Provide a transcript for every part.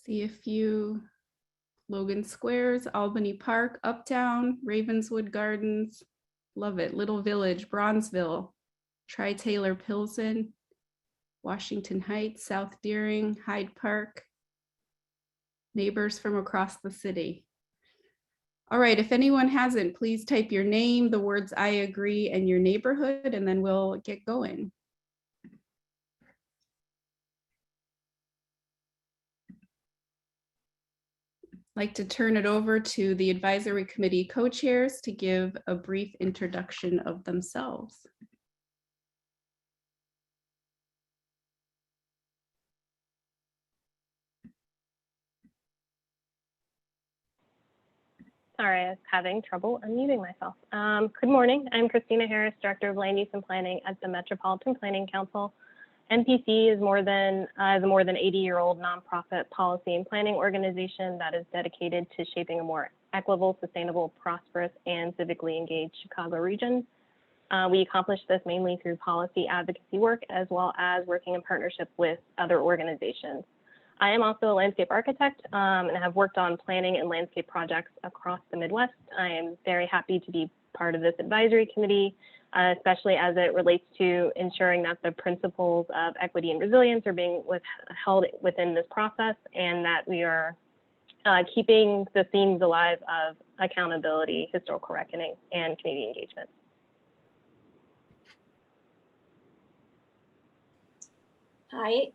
See a few. Logan Squares, Albany Park, Uptown, Ravenswood Gardens. Love it. Little Village, Bronzeville, Tri-Taylor Pilsen, Washington Heights, South Deering, Hyde Park. Neighbors from across the city. All right, if anyone hasn't, please type your name, the words I agree, and your neighborhood, and then we'll get going. I'd like to turn it over to the advisory committee co-chairs to give a brief introduction of themselves. Sorry, I was having trouble unmuting myself. Good morning. I'm Christina Harris, Director of Land Use and Planning at the Metropolitan Planning Council. MPC is a more than 80-year-old nonprofit policy and planning organization that is dedicated to shaping a more equitable, sustainable, prosperous, and civically engaged Chicago region. We accomplish this mainly through policy advocacy work, as well as working in partnership with other organizations. I am also a landscape architect and have worked on planning and landscape projects across the Midwest. I am very happy to be part of this advisory committee, especially as it relates to ensuring that the principles of equity and resilience are being held within this process, and that we are keeping the themes alive of accountability, historical reckoning, and community engagement. Hi,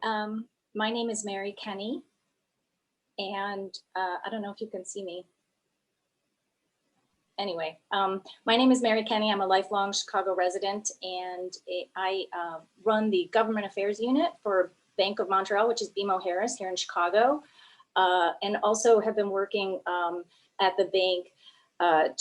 my name is Mary Kenny, and I don't know if you can see me. Anyway, my name is Mary Kenny. I'm a lifelong Chicago resident, and I run the Government Affairs Unit for Bank of Montreal, which is BMO Harris here in Chicago, and also have been working at the bank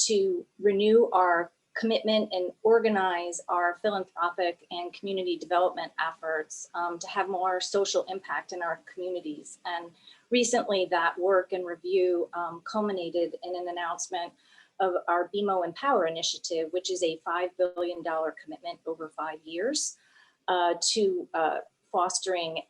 to renew our commitment and organize our philanthropic and community development efforts to have more social impact in our communities. And recently that work and review culminated in an announcement of our BMO Empower initiative, which is a $5 billion commitment over 5 years to fostering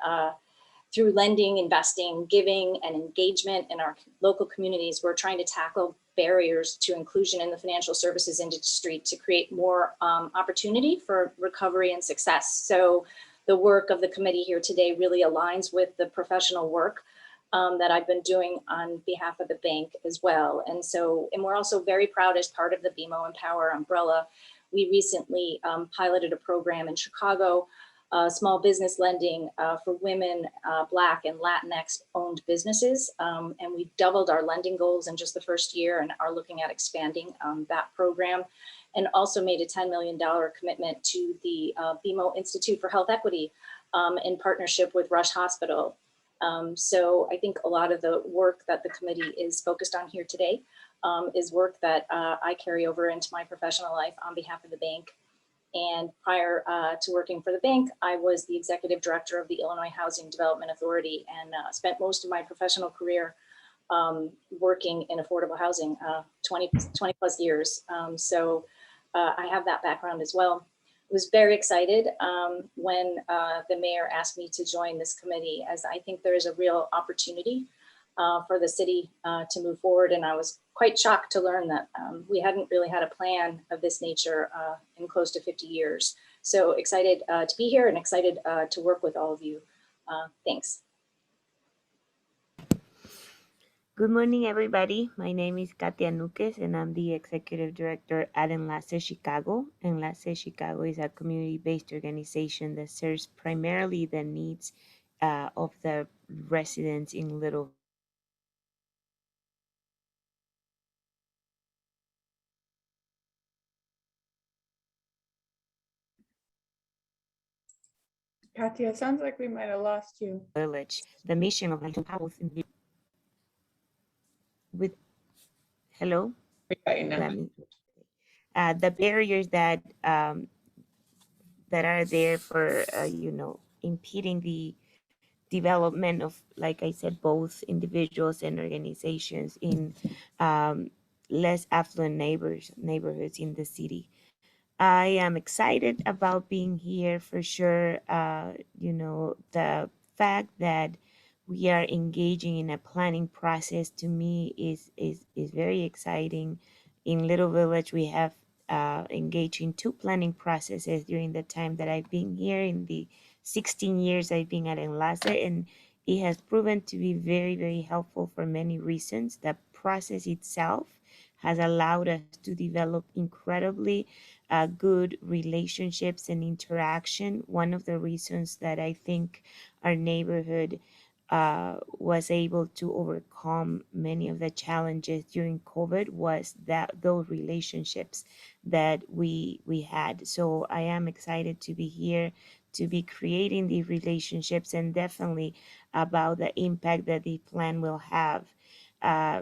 through lending, investing, giving, and engagement in our local communities. We're trying to tackle barriers to inclusion in the financial services industry to create more opportunity for recovery and success. So the work of the committee here today really aligns with the professional work that I've been doing on behalf of the bank as well. And we're also very proud, as part of the BMO Empower umbrella, we recently piloted a program in Chicago, small business lending for women, Black and Latinx owned businesses. And we doubled our lending goals in just the first year and are looking at expanding that program, and also made a $10 million commitment to the BMO Institute for Health Equity in partnership with Rush Hospital. So I think a lot of the work that the committee is focused on here today is work that I carry over into my professional life on behalf of the bank. And prior to working for the bank, I was the executive director of the Illinois Housing Development Authority, and spent most of my professional career working in affordable housing, 20 plus years. So I have that background as well. I was very excited when the mayor asked me to join this committee, as I think there is a real opportunity for the city to move forward. And I was quite shocked to learn that we hadn't really had a plan of this nature in close to 50 years. So excited to be here and excited to work with all of you. Thanks. Good morning, everybody. My name is Katia Nuques, and I'm the Executive Director at Enlace Chicago. Enlace Chicago is a community-based organization that serves primarily the needs of the residents in Little. Katia, sounds like we might have lost you. Village. The mission of with hello. The barriers that that are there for impeding the development of, like I said, both individuals and organizations in less affluent neighborhoods in the city. I am excited about being here for sure. The fact that we are engaging in a planning process, to me is very exciting. In Little Village, we have engaged in 2 planning processes during the time that I've been here, in the 16 years I've been at Enlace, and it has proven to be very, very helpful for many reasons. The process itself has allowed us to develop incredibly good relationships and interaction. One of the reasons that I think our neighborhood was able to overcome many of the challenges during COVID was that those relationships that we had. So I am excited to be here, to be creating these relationships, and definitely about the impact that the plan will have.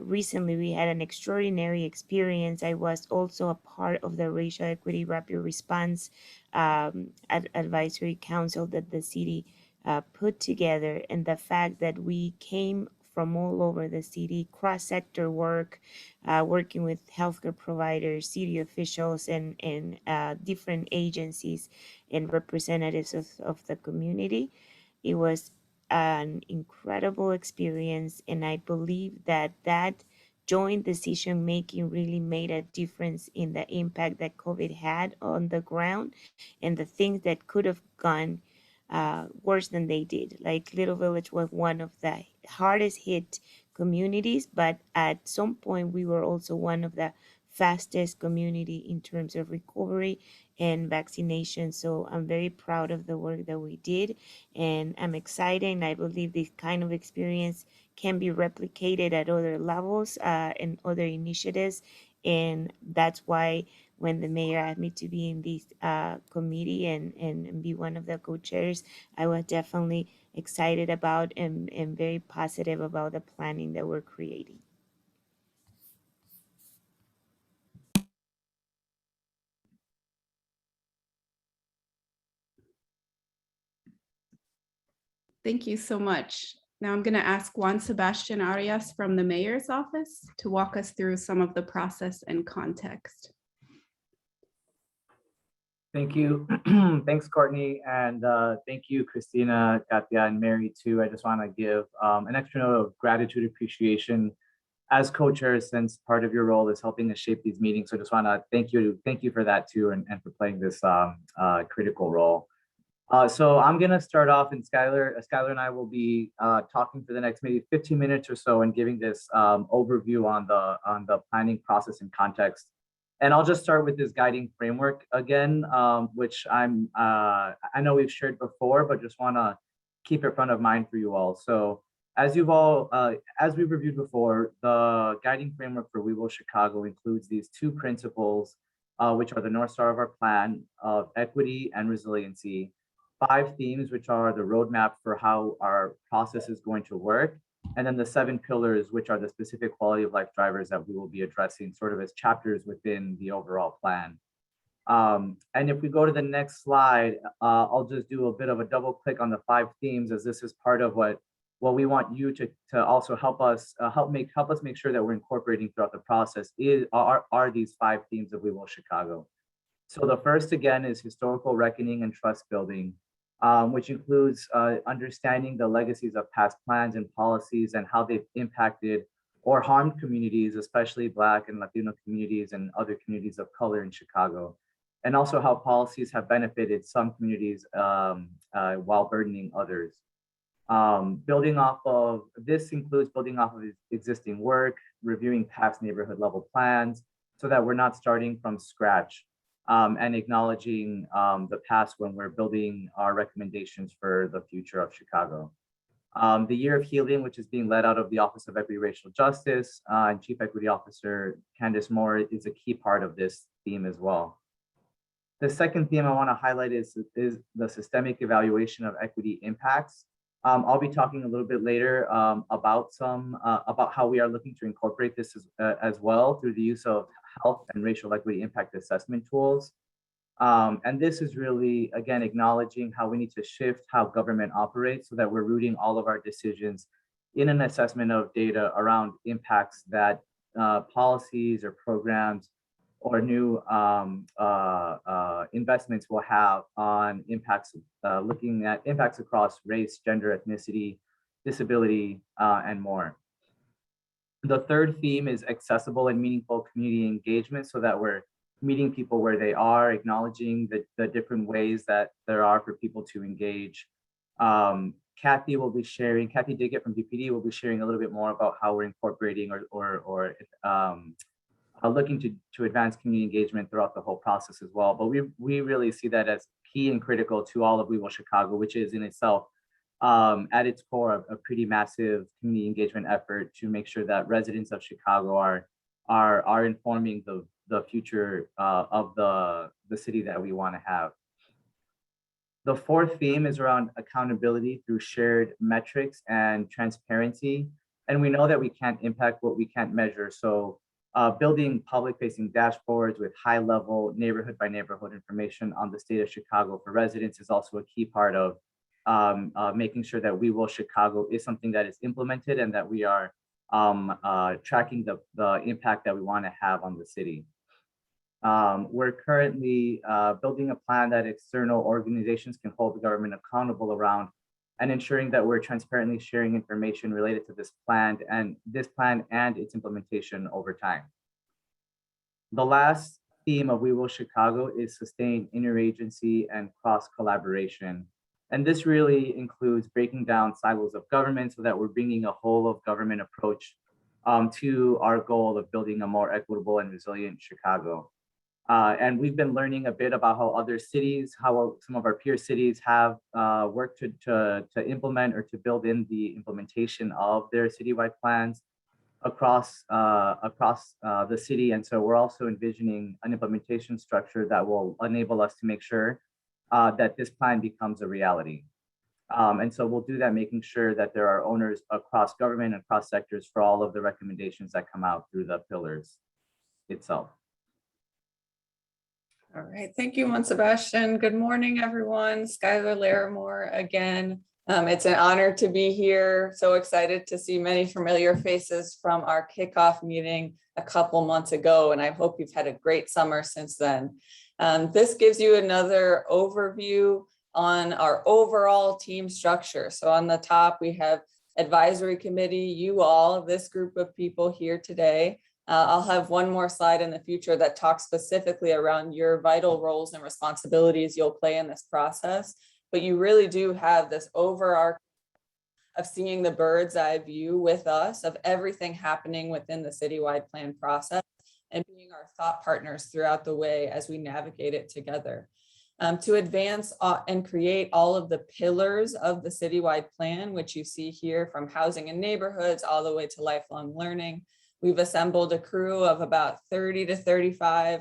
Recently, we had an extraordinary experience. I was also a part of the Racial Equity Rapid Response Advisory Council that the city put together, and the fact that we came from all over the city, cross-sector work, working with healthcare providers, city officials, and different agencies and representatives of the community. It was an incredible experience, and I believe that that joint decision making really made a difference in the impact that COVID had on the ground, and the things that could have gone worse than they did. Like Little Village was one of the hardest hit communities, but at some point we were also one of the fastest community in terms of recovery and vaccination. So I'm very proud of the work that we did, and I'm excited. And I believe this kind of experience can be replicated at other levels and other initiatives. And that's why when the mayor asked me to be in this committee and be one of the co-chairs, I was definitely excited about and very positive about the planning that we're creating. Thank you so much. Now I'm going to ask Juan Sebastian Arias from the mayor's office to walk us through some of the process and context. Thank you. Thanks, Courtney. And thank you, Christina, Katia, and Mary, too. I just want to give an extra note of gratitude, appreciation as co-chairs, since part of your role is helping us shape these meetings. So I just want to thank you for that, too, and for playing this critical role. So I'm going to start off, and Skylar and I will be talking for the next maybe 15 minutes or so and giving this overview on the planning process and context. And I'll just start with this guiding framework again, which I know we've shared before, but just want to keep it front of mind for you all. So as we've reviewed before, the guiding framework for We Will Chicago includes these 2 principles, which are the North Star of our plan of equity and resiliency, 5 themes, which are the roadmap for how our process is going to work, and then the 7 pillars, which are the specific quality of life drivers that we will be addressing sort of as chapters within the overall plan. And if we go to the next slide, I'll just do a bit of a double click on the 5 themes, as this is part of what we want you to also help us make sure that we're incorporating throughout the process are these 5 themes of We Will Chicago. So the first, again, is historical reckoning and trust building, which includes understanding the legacies of past plans and policies and how they've impacted or harmed communities, especially Black and Latino communities and other communities of color in Chicago, and also how policies have benefited some communities while burdening others. Building off of this includes building off of existing work, reviewing past neighborhood level plans so that we're not starting from scratch, and acknowledging the past when we're building our recommendations for the future of Chicago. The Year of Healing, which is being led out of the Office of Equity Racial Justice, and Chief Equity Officer Candace Moore is a key part of this theme as well. The second theme I want to highlight is the systemic evaluation of equity impacts. I'll be talking a little bit later about how we are looking to incorporate this as well through the use of health and racial equity impact assessment tools. And this is really, again, acknowledging how we need to shift how government operates so that we're rooting all of our decisions in an assessment of data around impacts that policies or programs or new investments will have on impacts, looking at impacts across race, gender, ethnicity, disability, and more. The third theme is accessible and meaningful community engagement, so that we're meeting people where they are, acknowledging the different ways that there are for people to engage. Kathy Diggett from DPD will be sharing a little bit more about how we're incorporating or looking to advance community engagement throughout the whole process as well. But we really see that as key and critical to all of We Will Chicago, which is in itself at its core a pretty massive community engagement effort to make sure that residents of Chicago are informing the future of the city that we want to have. The fourth theme is around accountability through shared metrics and transparency. And we know that we can't impact what we can't measure. So building public-facing dashboards with high-level neighborhood by neighborhood information on the state of Chicago for residents is also a key part of making sure that We Will Chicago is something that is implemented and that we are tracking the impact that we want to have on the city. We're currently building a plan that external organizations can hold the government accountable around, and ensuring that we're transparently sharing information related to this plan and its implementation over time. The last theme of We Will Chicago is sustained interagency and cross collaboration. And this really includes breaking down silos of government so that we're bringing a whole of government approach to our goal of building a more equitable and resilient Chicago. And we've been learning a bit about how other cities, how some of our peer cities have worked to implement or to build in the implementation of their citywide plans across the city. And so we're also envisioning an implementation structure that will enable us to make sure that this plan becomes a reality. And so we'll do that, making sure that there are owners across government and across sectors for all of the recommendations that come out through the pillars itself. All right, thank you, Juan Sebastian. Good morning, everyone. Skylar Larimore again. It's an honor to be here. So excited to see many familiar faces from our kickoff meeting a couple months ago, and I hope you've had a great summer since then. This gives you another overview on our overall team structure. So on the top, we have advisory committee, you all, this group of people here today. I'll have one more slide in the future that talks specifically around your vital roles and responsibilities you'll play in this process. But you really do have this overarching of seeing the bird's eye view with us of everything happening within the citywide plan process and being our thought partners throughout the way as we navigate it together. To advance and create all of the pillars of the citywide plan, which you see here from housing and neighborhoods all the way to lifelong learning. We've assembled a crew of about 30 to 35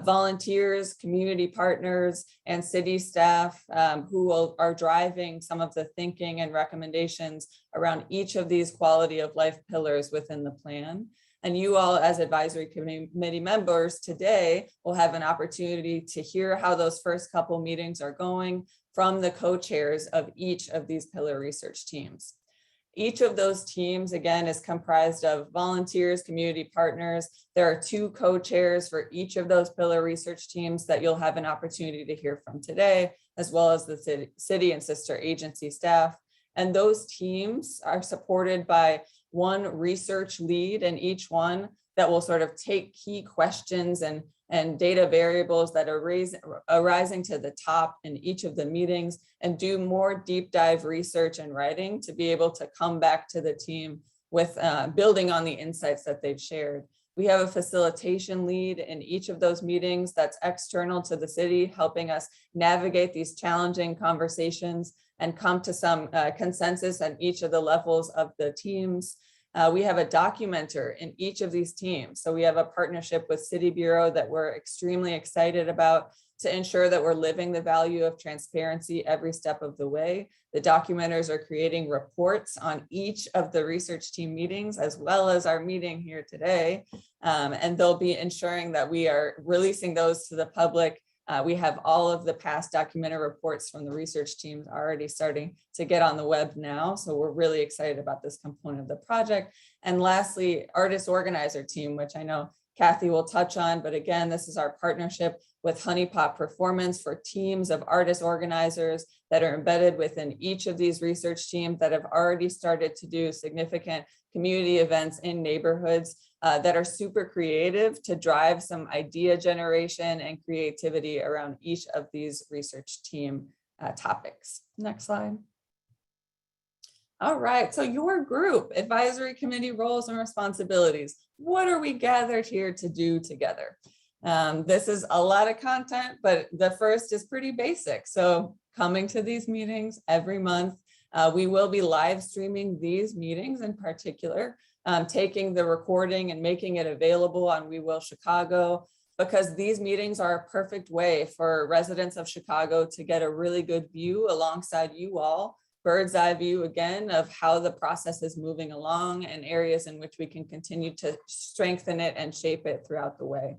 volunteers, community partners, and city staff who are driving some of the thinking and recommendations around each of these quality of life pillars within the plan. And you all as advisory committee members today will have an opportunity to hear how those first couple meetings are going from the co-chairs of each of these pillar research teams. Each of those teams, again, is comprised of volunteers, community partners. There are 2 co-chairs for each of those pillar research teams that you'll have an opportunity to hear from today, as well as the city and sister agency staff. And those teams are supported by one research lead in each one that will sort of take key questions and data variables that are arising to the top in each of the meetings and do more deep dive research and writing to be able to come back to the team with building on the insights that they've shared. We have a facilitation lead in each of those meetings that's external to the city, helping us navigate these challenging conversations and come to some consensus on each of the levels of the teams. We have a documenter in each of these teams. So we have a partnership with City Bureau that we're extremely excited about to ensure that we're living the value of transparency every step of the way. The documenters are creating reports on each of the research team meetings, as well as our meeting here today. And they'll be ensuring that we are releasing those to the public. We have all of the past documentary reports from the research teams already starting to get on the web now. So we're really excited about this component of the project. And lastly, artist organizer team, which I know Kathy will touch on, but again, this is our partnership with honeypot performance for teams of artist organizers that are embedded within each of these research teams that have already started to do significant community events in neighborhoods that are super creative to drive some idea generation and creativity around each of these research team topics. Next slide. All right, so your group, advisory committee roles and responsibilities. What are we gathered here to do together? This is a lot of content, but the first is pretty basic. So coming to these meetings every month, we will be live streaming these meetings in particular, taking the recording and making it available on We Will Chicago, because these meetings are a perfect way for residents of Chicago to get a really good view alongside you all, bird's eye view again of how the process is moving along and areas in which we can continue to strengthen it and shape it throughout the way.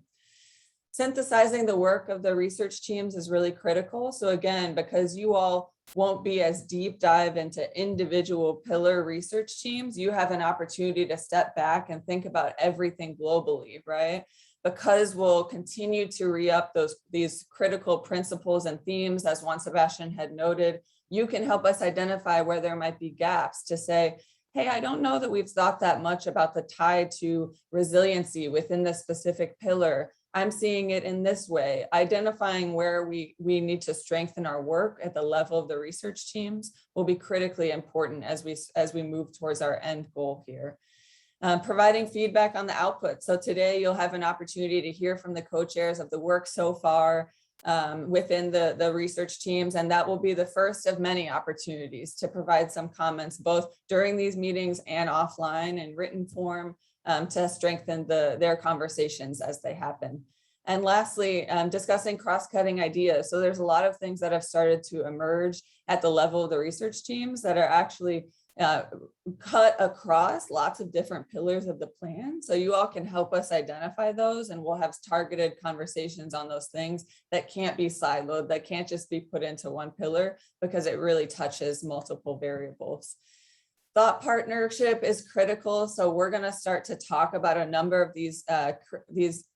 Synthesizing the work of the research teams is really critical. So again, because you all won't be as deep dive into individual pillar research teams, you have an opportunity to step back and think about everything globally, right? Because we'll continue to re-up these critical principles and themes, as Juan Sebastian had noted, you can help us identify where there might be gaps to say, hey, I don't know that we've thought that much about the tie to resiliency within this specific pillar. I'm seeing it in this way. Identifying where we need to strengthen our work at the level of the research teams will be critically important as we move towards our end goal here. Providing feedback on the output. So today you'll have an opportunity to hear from the co-chairs of the work so far within the research teams, and that will be the first of many opportunities to provide some comments both during these meetings and offline in written form to strengthen their conversations as they happen. And lastly, discussing cross-cutting ideas. So there's a lot of things that have started to emerge at the level of the research teams that are actually cut across lots of different pillars of the plan. So you all can help us identify those, and we'll have targeted conversations on those things that can't be siloed, that can't just be put into one pillar because it really touches multiple variables. Thought partnership is critical. So we're going to start to talk about a number of these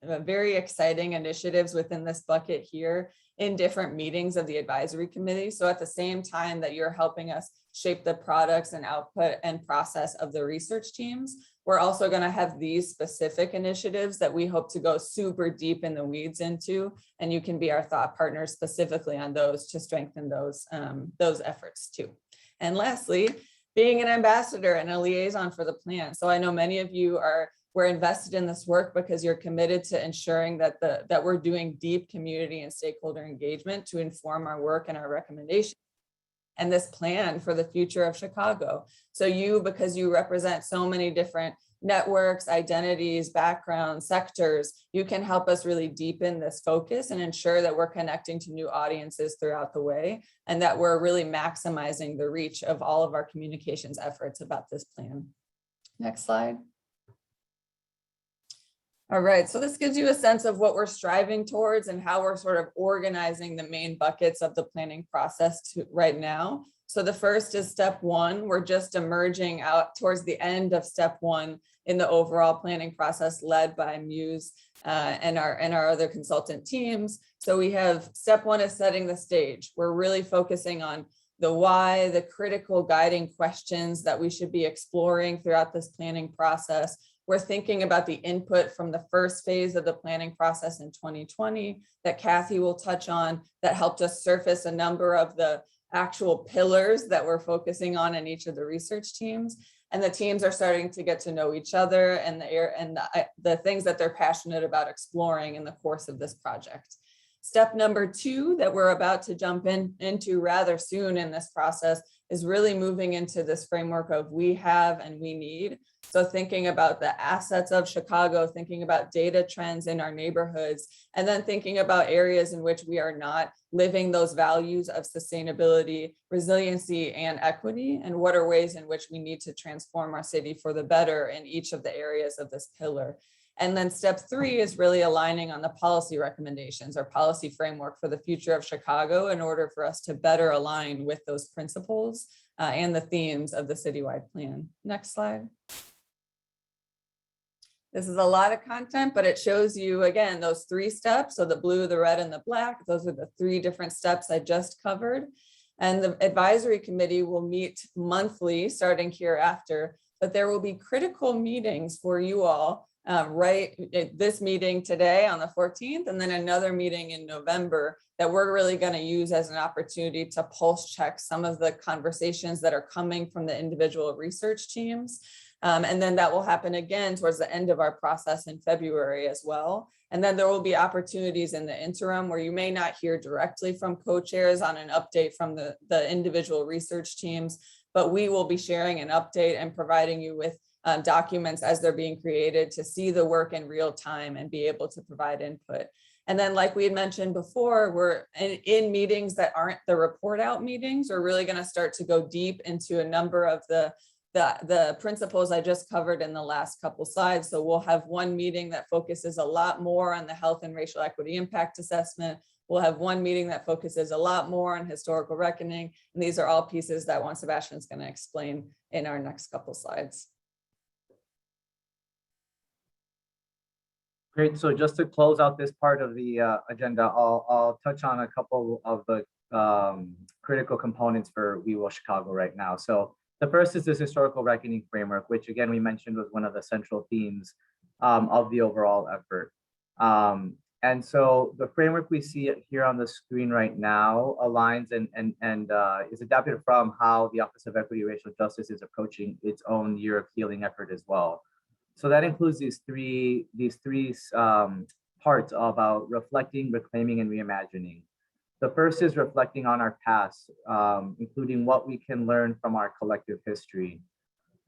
very exciting initiatives within this bucket here in different meetings of the advisory committee. So at the same time that you're helping us shape the products and output and process of the research teams, we're also going to have these specific initiatives that we hope to go super deep in the weeds into, and you can be our thought partners specifically on those to strengthen those efforts too. And lastly, being an ambassador and a liaison for the plan. So I know many of you we're invested in this work because you're committed to ensuring that we're doing deep community and stakeholder engagement to inform our work and our recommendations and this plan for the future of Chicago. So because you represent so many different networks, identities, backgrounds, sectors, you can help us really deepen this focus and ensure that we're connecting to new audiences throughout the way, and that we're really maximizing the reach of all of our communications efforts about this plan. Next slide. All right, so this gives you a sense of what we're striving towards and how we're sort of organizing the main buckets of the planning process right now. So the first is step one. We're just emerging out towards the end of step one in the overall planning process led by Muse and our other consultant teams. So we have step one is setting the stage. We're really focusing on the why, the critical guiding questions that we should be exploring throughout this planning process. We're thinking about the input from the first phase of the planning process in 2020 that Kathy will touch on that helped us surface a number of the actual pillars that we're focusing on in each of the research teams. And the teams are starting to get to know each other and the things that they're passionate about exploring in the course of this project. Step number two that we're about to jump into rather soon in this process is really moving into this framework of we have and we need. So thinking about the assets of Chicago, thinking about data trends in our neighborhoods, and then thinking about areas in which we are not living those values of sustainability, resiliency, and equity, and what are ways in which we need to transform our city for the better in each of the areas of this pillar. And then step three is really aligning on the policy recommendations or policy framework for the future of Chicago in order for us to better align with those principles and the themes of the citywide plan. Next slide. This is a lot of content, but it shows you, again, those 3 steps. So the blue, the red, and the black, those are the 3 different steps I just covered. And the advisory committee will meet monthly starting hereafter, but there will be critical meetings for you all, right? This meeting today on the 14th, and then another meeting in November that we're really going to use as an opportunity to pulse check some of the conversations that are coming from the individual research teams. And then that will happen again towards the end of our process in February as well. And then there will be opportunities in the interim where you may not hear directly from co-chairs on an update from the individual research teams, but we will be sharing an update and providing you with documents as they're being created to see the work in real time and be able to provide input. And then, like we had mentioned before, we're in meetings that aren't the report out meetings. We're really going to start to go deep into a number of the principles I just covered in the last couple slides. So we'll have one meeting that focuses a lot more on the health and racial equity impact assessment. We'll have one meeting that focuses a lot more on historical reckoning. And these are all pieces that Juan Sebastian is going to explain in our next couple slides. Great. So just to close out this part of the agenda, I'll touch on a couple of the critical components for We Will Chicago right now. So the first is this historical reckoning framework, which again, we mentioned was one of the central themes of the overall effort. And so the framework we see here on the screen right now aligns and is adapted from how the Office of Equity and Racial Justice is approaching its own year of healing effort as well. So that includes these three parts about reflecting, reclaiming, and reimagining. The first is reflecting on our past, including what we can learn from our collective history.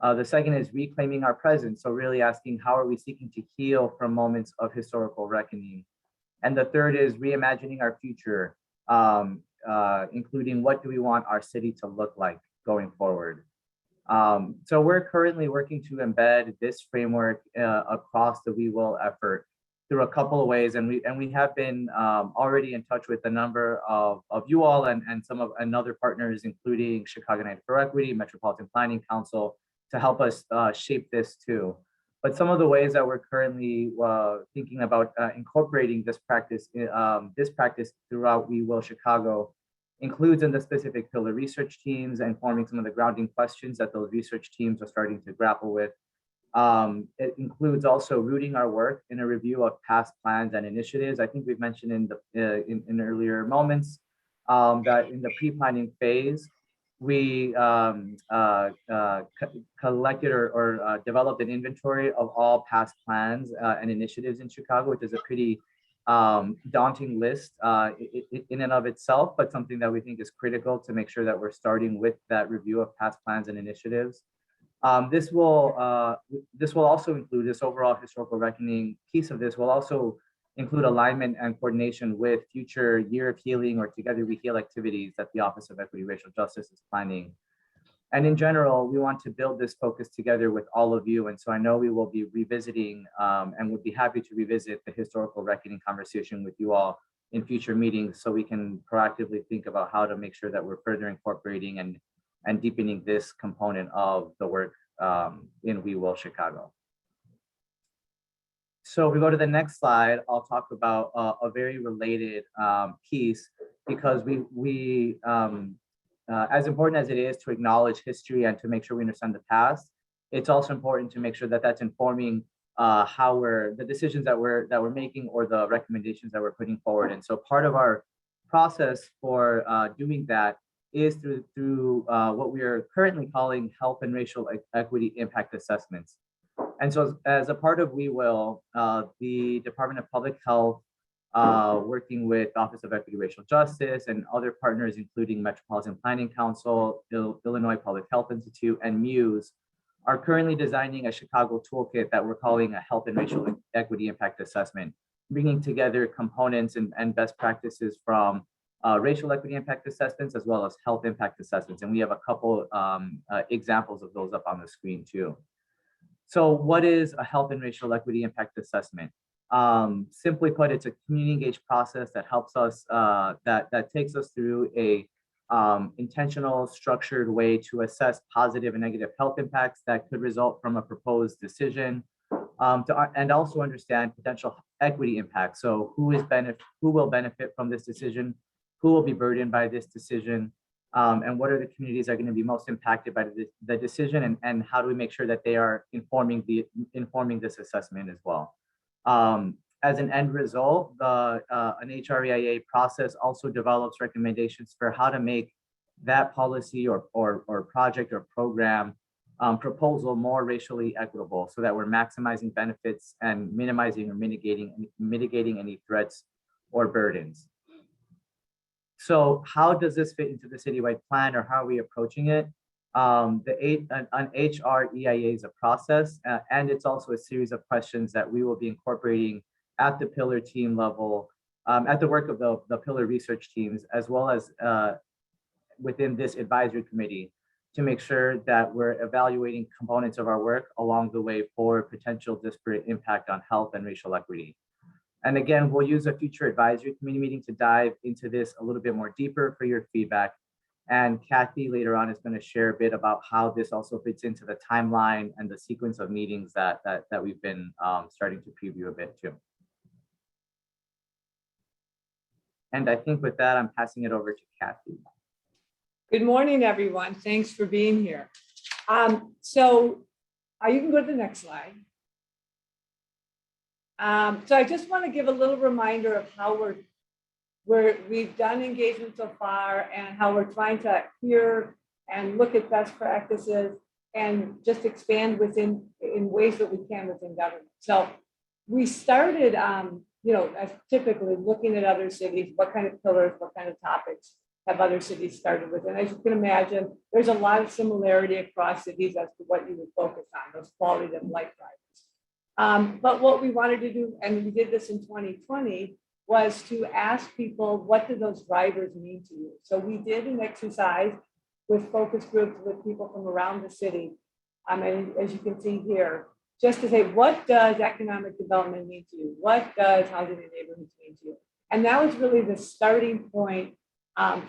The second is reclaiming our present. So really asking, how are we seeking to heal from moments of historical reckoning? And the third is reimagining our future, including what do we want our city to look like going forward. So we're currently working to embed this framework across the We Will effort through a couple of ways, and we have been already in touch with a number of you all and other partners, including Chicago United for Equity, Metropolitan Planning Council, to help us shape this too. But some of the ways that we're currently thinking about incorporating this practice throughout We Will Chicago includes in the specific pillar research teams and forming some of the grounding questions that those research teams are starting to grapple with. It includes also rooting our work in a review of past plans and initiatives. I think we've mentioned in earlier moments that in the pre-planning phase, we collected or developed an inventory of all past plans and initiatives in Chicago, which is a pretty daunting list in and of itself, but something that we think is critical to make sure that we're starting with that review of past plans and initiatives. This will also include this overall historical reckoning piece of this will also include alignment and coordination with future Year of Healing or Together We Heal activities that the Office of Equity and Racial Justice is planning. And in general, we want to build this focus together with all of you. And so I know we will be revisiting and would be happy to revisit the historical reckoning conversation with you all in future meetings so we can proactively think about how to make sure that we're further incorporating and deepening this component of the work in We Will Chicago. So if we go to the next slide, I'll talk about a very related piece because as important as it is to acknowledge history and to make sure we understand the past, it's also important to make sure that that's informing the decisions that we're making or the recommendations that we're putting forward. And so part of our process for doing that is through what we are currently calling health and racial equity impact assessments. And so as a part of We Will, the Department of Public Health, working with the Office of Equity and Racial Justice and other partners, including Metropolitan Planning Council, Illinois Public Health Institute, and Muse, are currently designing a Chicago toolkit that we're calling a health and racial equity impact assessment, bringing together components and best practices from racial equity impact assessments as well as health impact assessments. And we have a couple examples of those up on the screen too. So what is a health and racial equity impact assessment? Simply put, it's a community engaged process that helps us, that takes us through a intentional, structured way to assess positive and negative health impacts that could result from a proposed decision and also understand potential equity impact. So who will benefit from this decision? Who will be burdened by this decision? And what are the communities that are going to be most impacted by the decision? And how do we make sure that they are informing this assessment as well? As an end result, an HREIA process also develops recommendations for how to make that policy or project or program proposal more racially equitable, so that we're maximizing benefits and minimizing or mitigating any threats or burdens. So how does this fit into the citywide plan, or how are we approaching it? An HREIA is a process, and it's also a series of questions that we will be incorporating at the pillar team level, at the work of the pillar research teams, as well as within this advisory committee, to make sure that we're evaluating components of our work along the way for potential disparate impact on health and racial equity. And again, we'll use a future advisory committee meeting to dive into this a little bit more deeper for your feedback. And Kathy later on is going to share a bit about how this also fits into the timeline and the sequence of meetings that we've been starting to preview a bit too. And I think with that, I'm passing it over to Kathy. Good morning, everyone. Thanks for being here. So you can go to the next slide. So I just want to give a little reminder of how we've done engagement so far, and how we're trying to hear and look at best practices and just expand in ways that we can within government. So we started, as typically looking at other cities, what kind of pillars, what kind of topics have other cities started with. And as you can imagine, there's a lot of similarity across cities as to what you would focus on, those quality of life drivers. But what we wanted to do, and we did this in 2020, was to ask people, what do those drivers mean to you? So we did an exercise with focus groups with people from around the city. And as you can see here, just to say, what does economic development mean to you? What does housing and neighborhoods mean to you? And that was really the starting point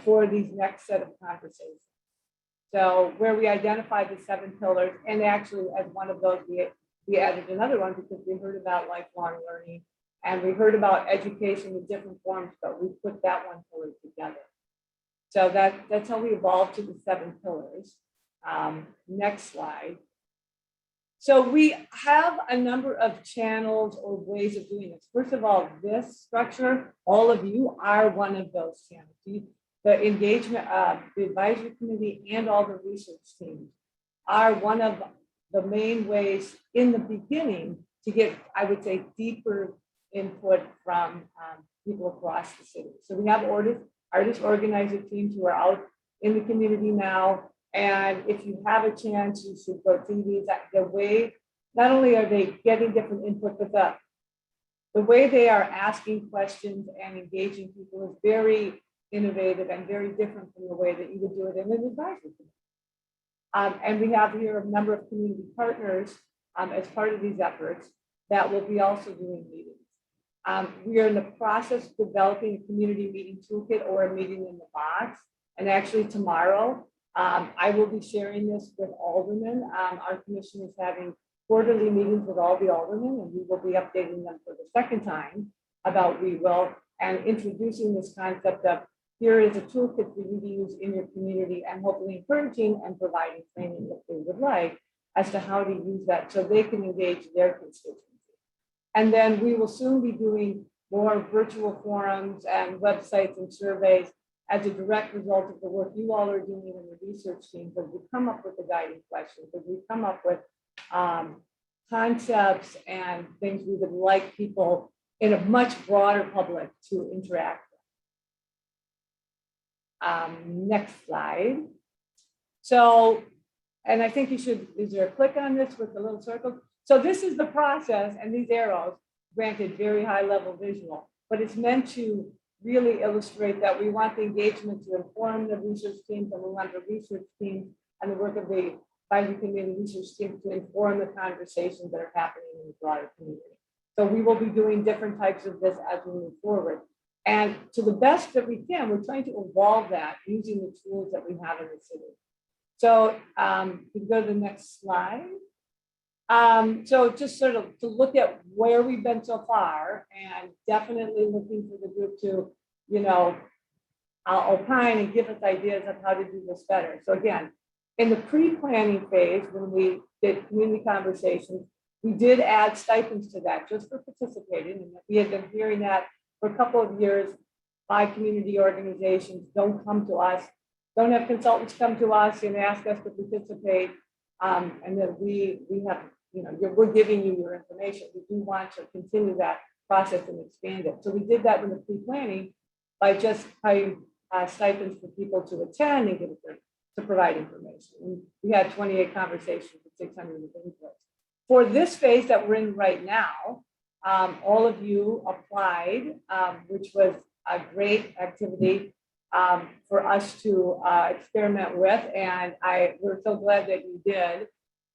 for these next set of conversations. So where we identified the 7 pillars, and actually as one of those, we added another one because we heard about lifelong learning, and we heard about education in different forms, but we put that one pillar together. So that's how we evolved to the 7 pillars. Next slide. So we have a number of channels or ways of doing this. First of all, this structure, all of you are one of those channels. The engagement, the advisory committee, and all the research teams are one of the main ways in the beginning to get, I would say, deeper input from people across the city. So we have artist organizer teams who are out in the community now. And if you have a chance, you should go see these. The way, not only are they getting different input, but the way they are asking questions and engaging people is very innovative and very different from the way that you would do it in an advisory committee. And we have here a number of community partners as part of these efforts that will be also doing meetings. We are in the process of developing a community meeting toolkit or a meeting in the box. And actually tomorrow, I will be sharing this with aldermen. Our commission is having quarterly meetings with all the aldermen, and we will be updating them for the second time about WeWill and introducing this concept of here is a toolkit for you to use in your community, and hopefully encouraging and providing training if they would like as to how to use that so they can engage their constituency. And then we will soon be doing more virtual forums and websites and surveys as a direct result of the work you all are doing in the research team, as we come up with the guiding questions, as we come up with concepts and things we would like people in a much broader public to interact with. Next slide. So, and I think you should, is there a click on this with the little circle? So this is the process, and these arrows, granted very high level visual, but it's meant to really illustrate that we want the engagement to inform the research teams, and we want the research team and the work of the advisory committee research team to inform the conversations that are happening in the broader community. So we will be doing different types of this as we move forward. And to the best that we can, we're trying to evolve that using the tools that we have in the city. So we go to the next slide. So just sort of to look at where we've been so far, and definitely looking for the group to, you know, opine and give us ideas of how to do this better. So again, in the pre-planning phase, when we did community conversations, we did add stipends to that just for participating. And we had been hearing that for a couple of years by community organizations. Don't come to us, don't have consultants come to us and ask us to participate. And that we have, you know, we're giving you your information. We do want to continue that process and expand it. So we did that with the pre-planning by just paying stipends for people to attend and to provide information. And we had 28 conversations with 600 inputs. For this phase that we're in right now, all of you applied, which was a great activity for us to experiment with. And we're so glad that you did.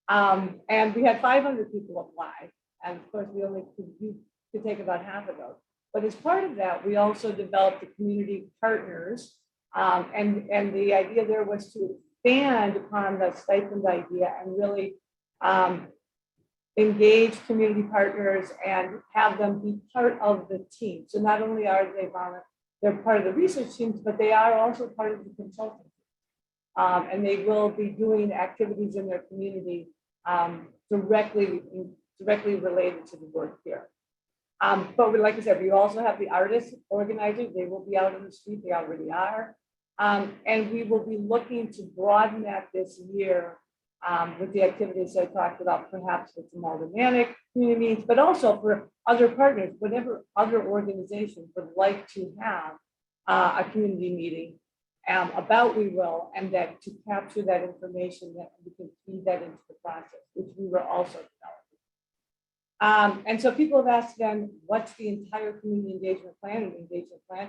And we had 500 people apply. And of course, we only could take about half of those. But as part of that, we also developed the community partners. And the idea there was to expand upon the stipend idea and really engage community partners and have them be part of the team. So not only are they're part of the research teams, but they are also part of the consulting. And they will be doing activities in their community directly related to the work here. But like I said, we also have the artists organizers. They will be out in the street. They already are. And we will be looking to broaden that this year with the activities I talked about, perhaps with some aldermanic communities, but also for other partners, whatever other organizations would like to have a community meeting about We Will, and that to capture that information that we can feed that into the process, which we were also developing. And so people have asked them, what's the entire community engagement plan and engagement plan?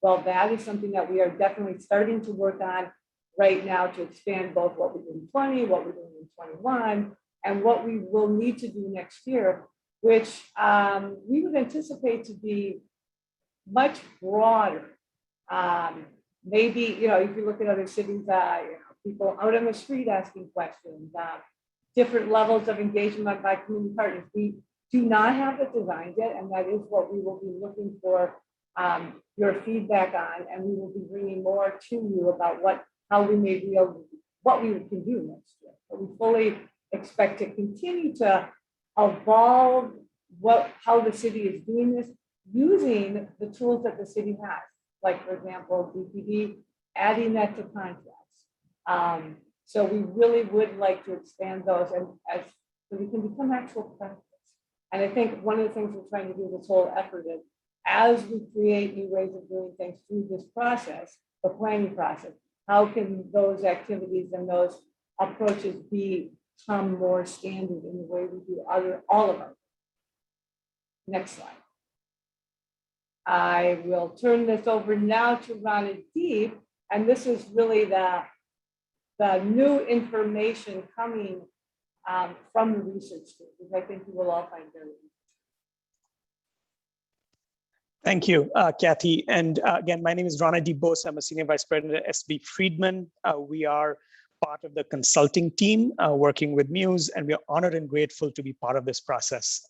Well, that is something that we are definitely starting to work on right now to expand both what we did in 20, what we're doing in 21, and what we will need to do next year, which we would anticipate to be much broader. Maybe, you know, if you look at other cities, you know, people out on the street asking questions, different levels of engagement by community partners. We do not have it designed yet, and that is what we will be looking for your feedback on, and we will be bringing more to you about how we may be able to, what we can do next year. But we fully expect to continue to evolve how the city is doing this using the tools that the city has. Like, for example, DPD, adding that to contracts. So we really would like to expand those so we can become actual practice. And I think one of the things we're trying to do this whole effort is, as we create new ways of doing things through this process, the planning process, how can those activities and those approaches become more standard in the way we do all of our. Next slide. I will turn this over now to Rana Deep, and this is really the new information coming from the research group, which I think you will all find very interesting. Thank you, Kathy. And again, my name is Rana D. Bose. I'm a Senior Vice President at SB Friedman. We are part of the consulting team working with Muse, and we are honored and grateful to be part of this process.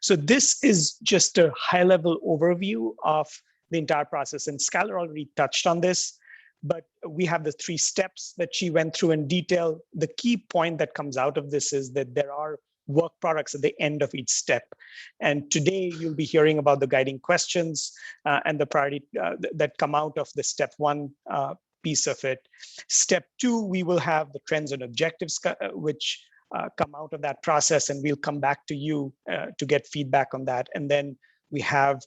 So this is just a high-level overview of the entire process, and Skylar already touched on this, but we have the 3 steps that she went through in detail. The key point that comes out of this is that there are work products at the end of each step. And today you'll be hearing about the guiding questions and the priority that come out of the step 1 piece of it. Step 2, we will have the trends and objectives which come out of that process, and we'll come back to you to get feedback on that. And then we have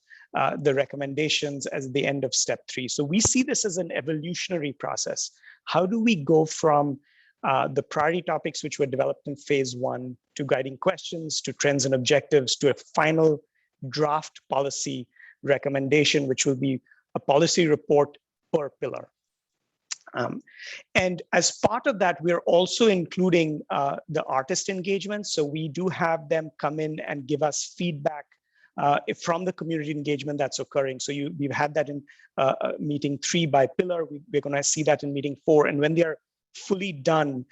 the recommendations as the end of step 3. So we see this as an evolutionary process. How do we go from the priority topics which were developed in phase 1 to guiding questions, to trends and objectives, to a final draft policy recommendation, which will be a policy report per pillar. And as part of that, we're also including the artist engagement. So we do have them come in and give us feedback from the community engagement that's occurring. So we've had that in meeting 3 by pillar. We're going to see that in meeting 4. And when they're fully done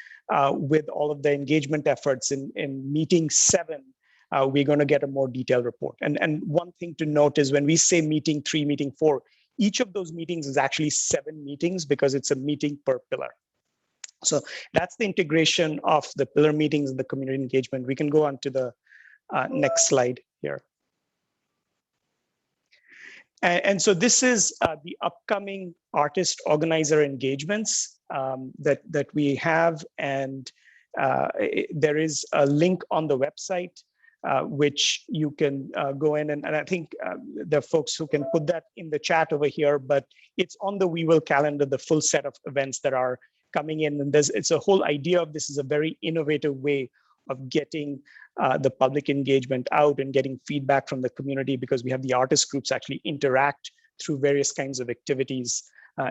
with all of the engagement efforts in meeting 7, we're going to get a more detailed report. And one thing to note is when we say meeting 3, meeting 4, each of those meetings is actually 7 meetings because it's a meeting per pillar. So that's the integration of the pillar meetings and the community engagement. We can go on to the next slide here. And so this is the upcoming artist organizer engagements that we have. And there is a link on the website which you can go in. And I think there are folks who can put that in the chat over here, but it's on the We Will calendar, the full set of events that are coming in. And it's a whole idea of this is a very innovative way of getting the public engagement out and getting feedback from the community, because we have the artist groups actually interact through various kinds of activities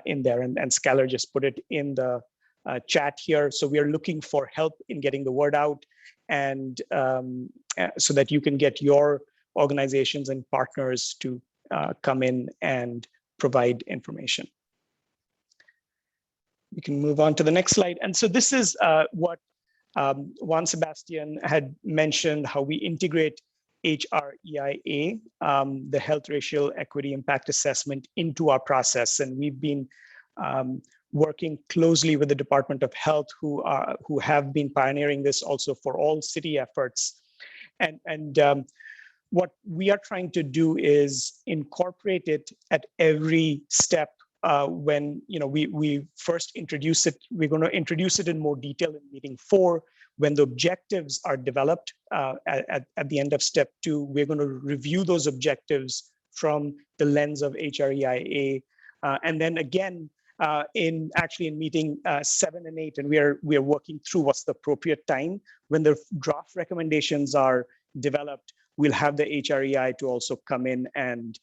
in there. And Skylar just put it in the chat here. So we are looking for help in getting the word out, and so that you can get your organizations and partners to come in and provide information. We can move on to the next slide. And so this is what Juan Sebastian had mentioned, how we integrate HREIA, the Health Racial Equity Impact Assessment, into our process. And we've been working closely with the Department of Health, who have been pioneering this also for all city efforts. And what we are trying to do is incorporate it at every step. When we first introduce it, we're going to introduce it in more detail in meeting 4. When the objectives are developed at the end of step 2, we're going to review those objectives from the lens of HREIA, and then again in meeting 7 and 8, and we are working through what's the appropriate time when the draft recommendations are developed. We'll have the HREI to also come in and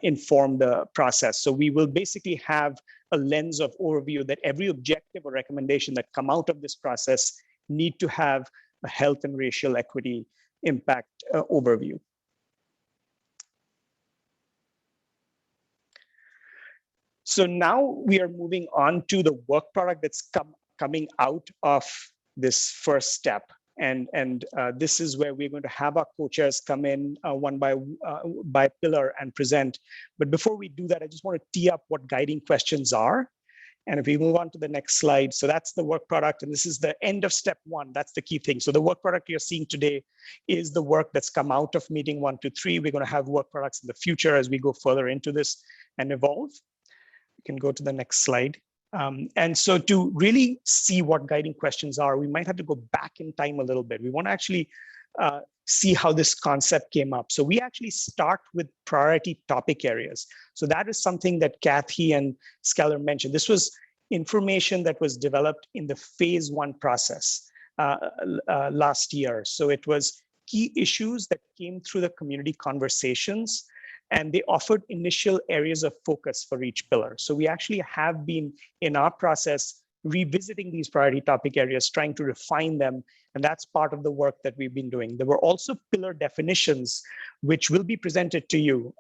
inform the process. So we will basically have a lens of overview that every objective or recommendation that come out of this process need to have a health and racial equity impact overview. So now we are moving on to the work product that's coming out of this first step. And this is where we're going to have our co-chairs come in one by pillar and present. But before we do that, I just want to tee up what guiding questions are. And if we move on to the next slide, so that's the work product, and this is the end of step 1. That's the key thing. So the work product you're seeing today is the work that's come out of meeting 1 to 3. We're going to have work products in the future as we go further into this and evolve. We can go to the next slide. And so to really see what guiding questions are, we might have to go back in time a little bit. We want to actually see how this concept came up. So we actually start with priority topic areas. So that is something that Kathy and Skylar mentioned. This was information that was developed in the phase 1 process last year. So it was key issues that came through the community conversations, and they offered initial areas of focus for each pillar. So we actually have been in our process revisiting these priority topic areas, trying to refine them. And that's part of the work that we've been doing. There were also pillar definitions, which will be presented to you.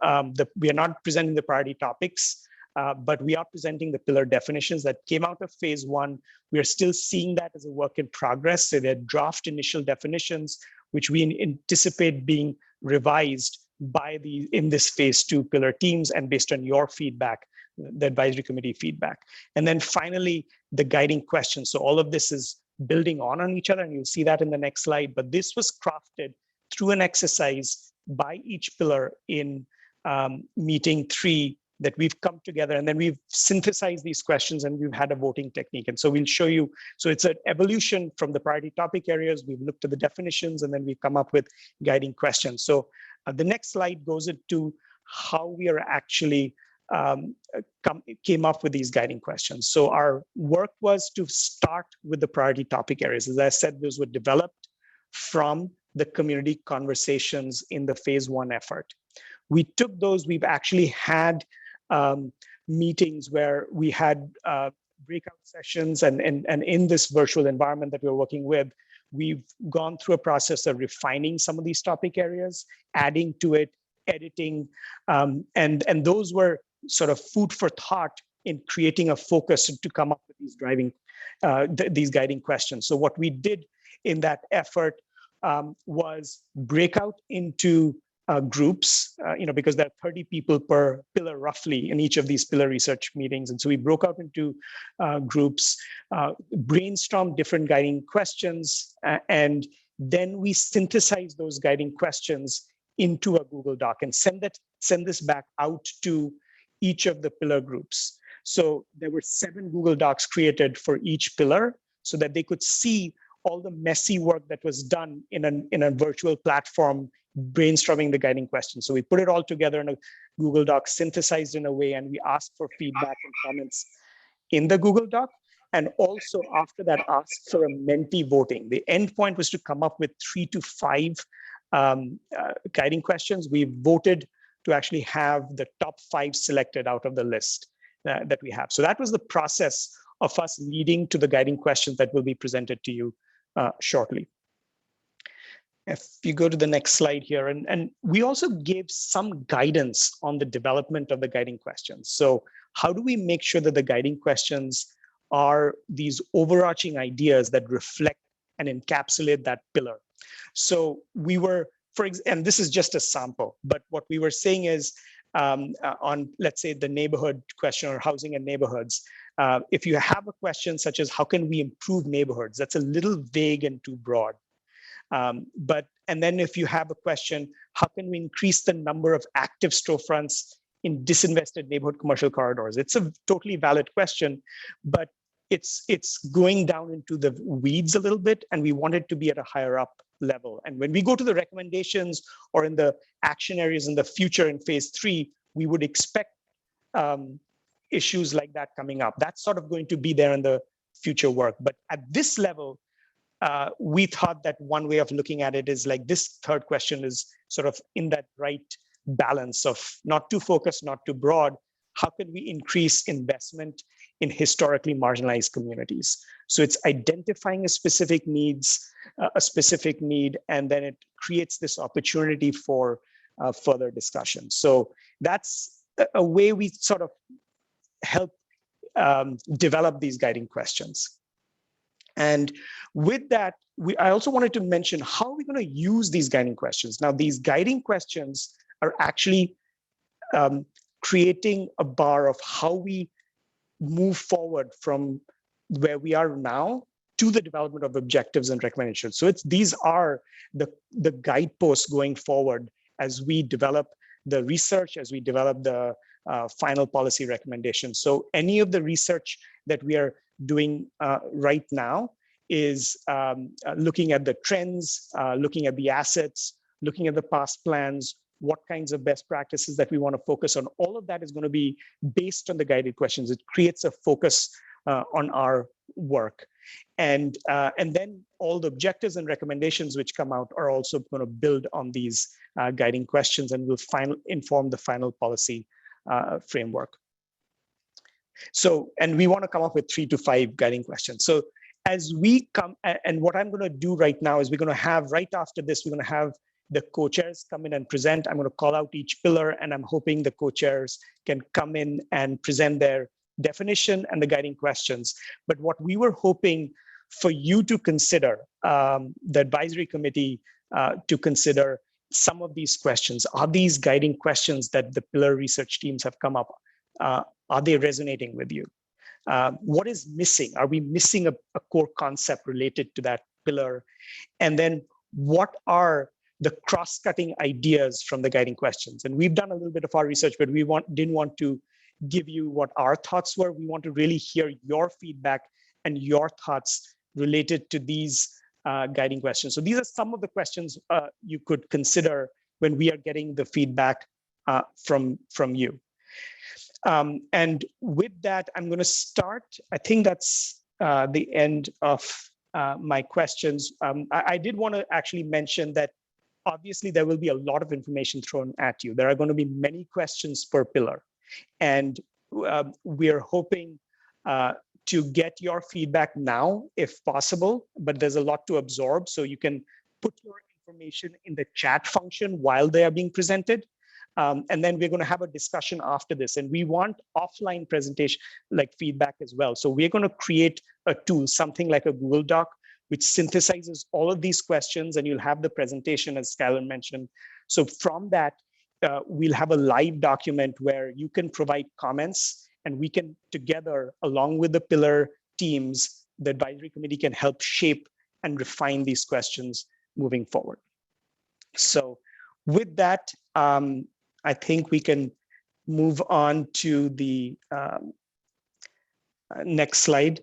We are not presenting the priority topics, but we are presenting the pillar definitions that came out of phase 1. We are still seeing that as a work in progress. So they're draft initial definitions, which we anticipate being revised in this phase 2 pillar teams and based on your feedback, the advisory committee feedback. And then finally, the guiding questions. So all of this is building on each other, and you'll see that in the next slide. But this was crafted through an exercise by each pillar in meeting 3 that we've come together, and then we've synthesized these questions and we've had a voting technique. And so we'll show you, so it's an evolution from the priority topic areas. We've looked at the definitions and then we've come up with guiding questions. So the next slide goes into how we are actually came up with these guiding questions. So our work was to start with the priority topic areas. As I said, those were developed from the community conversations in the phase 1 effort. We took those, we've actually had meetings where we had breakout sessions, and in this virtual environment that we're working with, we've gone through a process of refining some of these topic areas, adding to it, editing, and those were sort of food for thought in creating a focus to come up with these driving these guiding questions. So what we did in that effort was break out into groups, because there are 30 people per pillar roughly in each of these pillar research meetings. And so we broke out into groups, brainstormed different guiding questions, and then we synthesized those guiding questions into a Google Doc and send this back out to each of the pillar groups. So there were 7 Google Docs created for each pillar so that they could see all the messy work that was done in a virtual platform, brainstorming the guiding questions. So we put it all together in a Google Doc, synthesized in a way, and we asked for feedback and comments in the Google Doc. And also after that, asked for a mentee voting. The end point was to come up with 3 to 5 guiding questions. We voted to actually have the top 5 selected out of the list that we have. So that was the process of us leading to the guiding questions that will be presented to you shortly. If you go to the next slide here, and we also gave some guidance on the development of the guiding questions. So how do we make sure that the guiding questions are these overarching ideas that reflect and encapsulate that pillar? So we were, and this is just a sample, but what we were saying is on, let's say, the neighborhood question or housing and neighborhoods, if you have a question such as how can we improve neighborhoods, that's a little vague and too broad. And then if you have a question, how can we increase the number of active storefronts in disinvested neighborhood commercial corridors? It's a totally valid question, but it's going down into the weeds a little bit, and we want it to be at a higher up level. And when we go to the recommendations or in the action areas in the future in phase 3, we would expect issues like that coming up. That's sort of going to be there in the future work. But at this level, we thought that one way of looking at it is like this third question is sort of in that right balance of not too focused, not too broad. How can we increase investment in historically marginalized communities? So it's identifying a specific need, and then it creates this opportunity for further discussion. So that's a way we sort of help develop these guiding questions. And with that, I also wanted to mention how are we going to use these guiding questions. Now, these guiding questions are actually creating a bar of how we move forward from where we are now to the development of objectives and recommendations. So these are the guideposts going forward as we develop the research, as we develop the final policy recommendations. So any of the research that we are doing right now is looking at the trends, looking at the assets, looking at the past plans, what kinds of best practices that we want to focus on. All of that is going to be based on the guided questions. It creates a focus on our work. And then all the objectives and recommendations which come out are also going to build on these guiding questions and will inform the final policy framework. So, and we want to come up with 3 to 5 guiding questions. So as we come, and what I'm going to do right now is we're going to have, right after this, we're going to have the co-chairs come in and present. I'm going to call out each pillar, and I'm hoping the co-chairs can come in and present their definition and the guiding questions. But what we were hoping for you to consider, the advisory committee to consider some of these questions. Are these guiding questions that the pillar research teams have come up, are they resonating with you? What is missing? Are we missing a core concept related to that pillar? And then what are the cross-cutting ideas from the guiding questions? And we've done a little bit of our research, but we didn't want to give you what our thoughts were. We want to really hear your feedback and your thoughts related to these guiding questions. So these are some of the questions you could consider when we are getting the feedback from you. And with that, I'm going to start. I think that's the end of my questions. I did want to actually mention that obviously there will be a lot of information thrown at you. There are going to be many questions per pillar. And we are hoping to get your feedback now, if possible, but there's a lot to absorb. So you can put your information in the chat function while they are being presented. And then we're going to have a discussion after this. And we want offline presentation, like feedback as well. So we're going to create a tool, something like a Google Doc, which synthesizes all of these questions, and you'll have the presentation, as Skylar mentioned. So from that, we'll have a live document where you can provide comments, and we can together, along with the pillar teams, the advisory committee can help shape and refine these questions moving forward. So with that, I think we can move on to the next slide.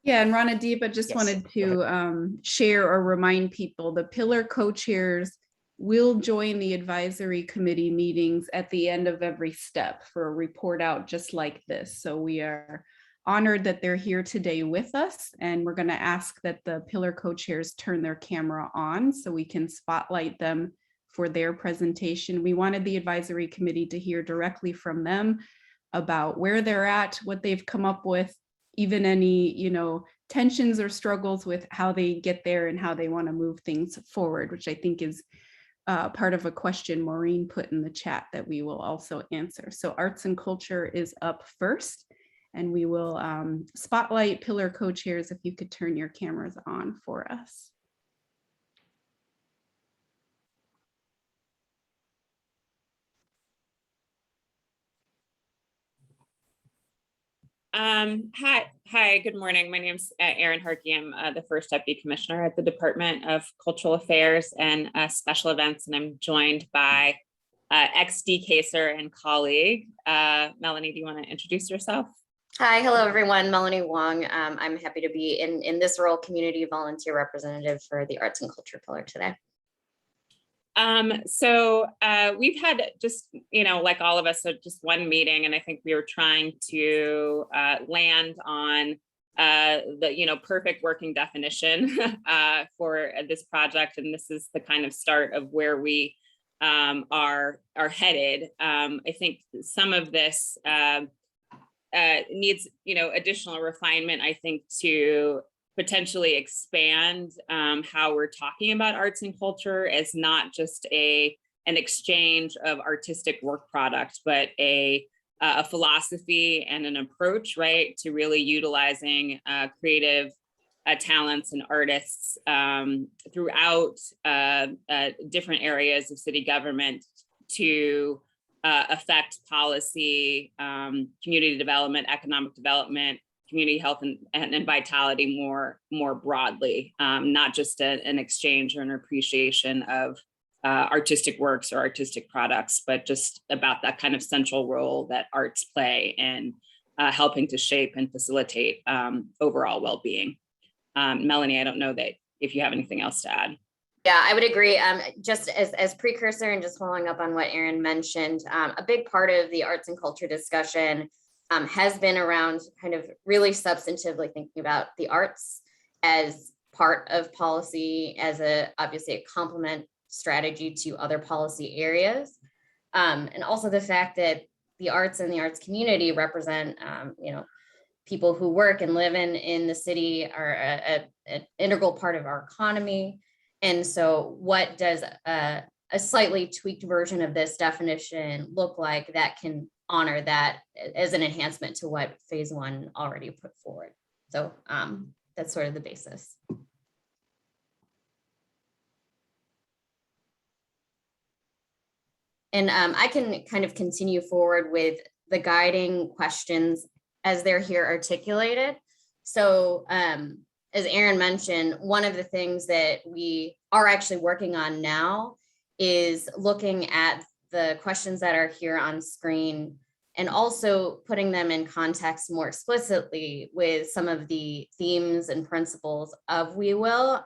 Yeah, and Ranadeep, I just Yes, wanted go to share or remind people, the pillar co-chairs will join the advisory committee meetings at the end of every step for a report out just like this. So we are honored that they're here today with us, and we're going to ask that the pillar co-chairs turn their camera on so we can spotlight them for their presentation. We wanted the advisory committee to hear directly from them about where they're at, what they've come up with, even any, tensions or struggles with how they get there and how they want to move things forward, which I think is part of a question Maureen put in the chat that we will also answer. So arts and culture is up first, and we will spotlight pillar co-chairs. If you could turn your cameras on for us. Hi, good morning. My name's Erin Harkey. I'm the first Deputy Commissioner at the Department of Cultural Affairs and Special Events, and I'm joined by ex-DCASER and colleague. Melanie, do you want to introduce yourself? Hi, hello everyone. Melanie Wong. I'm happy to be in this role, community volunteer representative for the arts and culture pillar today. So we've had just, like all of us, so just one meeting, and I think we were trying to land on the, perfect working definition for this project. And this is the kind of start of where we are headed. I think some of this needs, additional refinement, I think, to potentially expand how we're talking about arts and culture as not just an exchange of artistic work product, but a philosophy and an approach, right, to really utilizing creative talents and artists throughout different areas of city government to affect policy, community development, economic development, community health and vitality more broadly, not just an exchange or an appreciation of artistic works or artistic products, but just about that kind of central role that arts play in helping to shape and facilitate overall well-being. Melanie, I don't know that if you have anything else to add. Yeah, I would agree. Just as precursor and just following up on what Erin mentioned, a big part of the arts and culture discussion has been around kind of really substantively thinking about the arts as part of policy, as obviously a complement strategy to other policy areas. And also the fact that the arts and the arts community represent, people who work and live in the city are an integral part of our economy. And so what does a slightly tweaked version of this definition look like that can honor that as an enhancement to what phase one already put forward? So that's sort of the basis. And I can kind of continue forward with the guiding questions as they're here articulated. So as Erin mentioned, one of the things that we are actually working on now is looking at the questions that are here on screen and also putting them in context more explicitly with some of the themes and principles of We Will,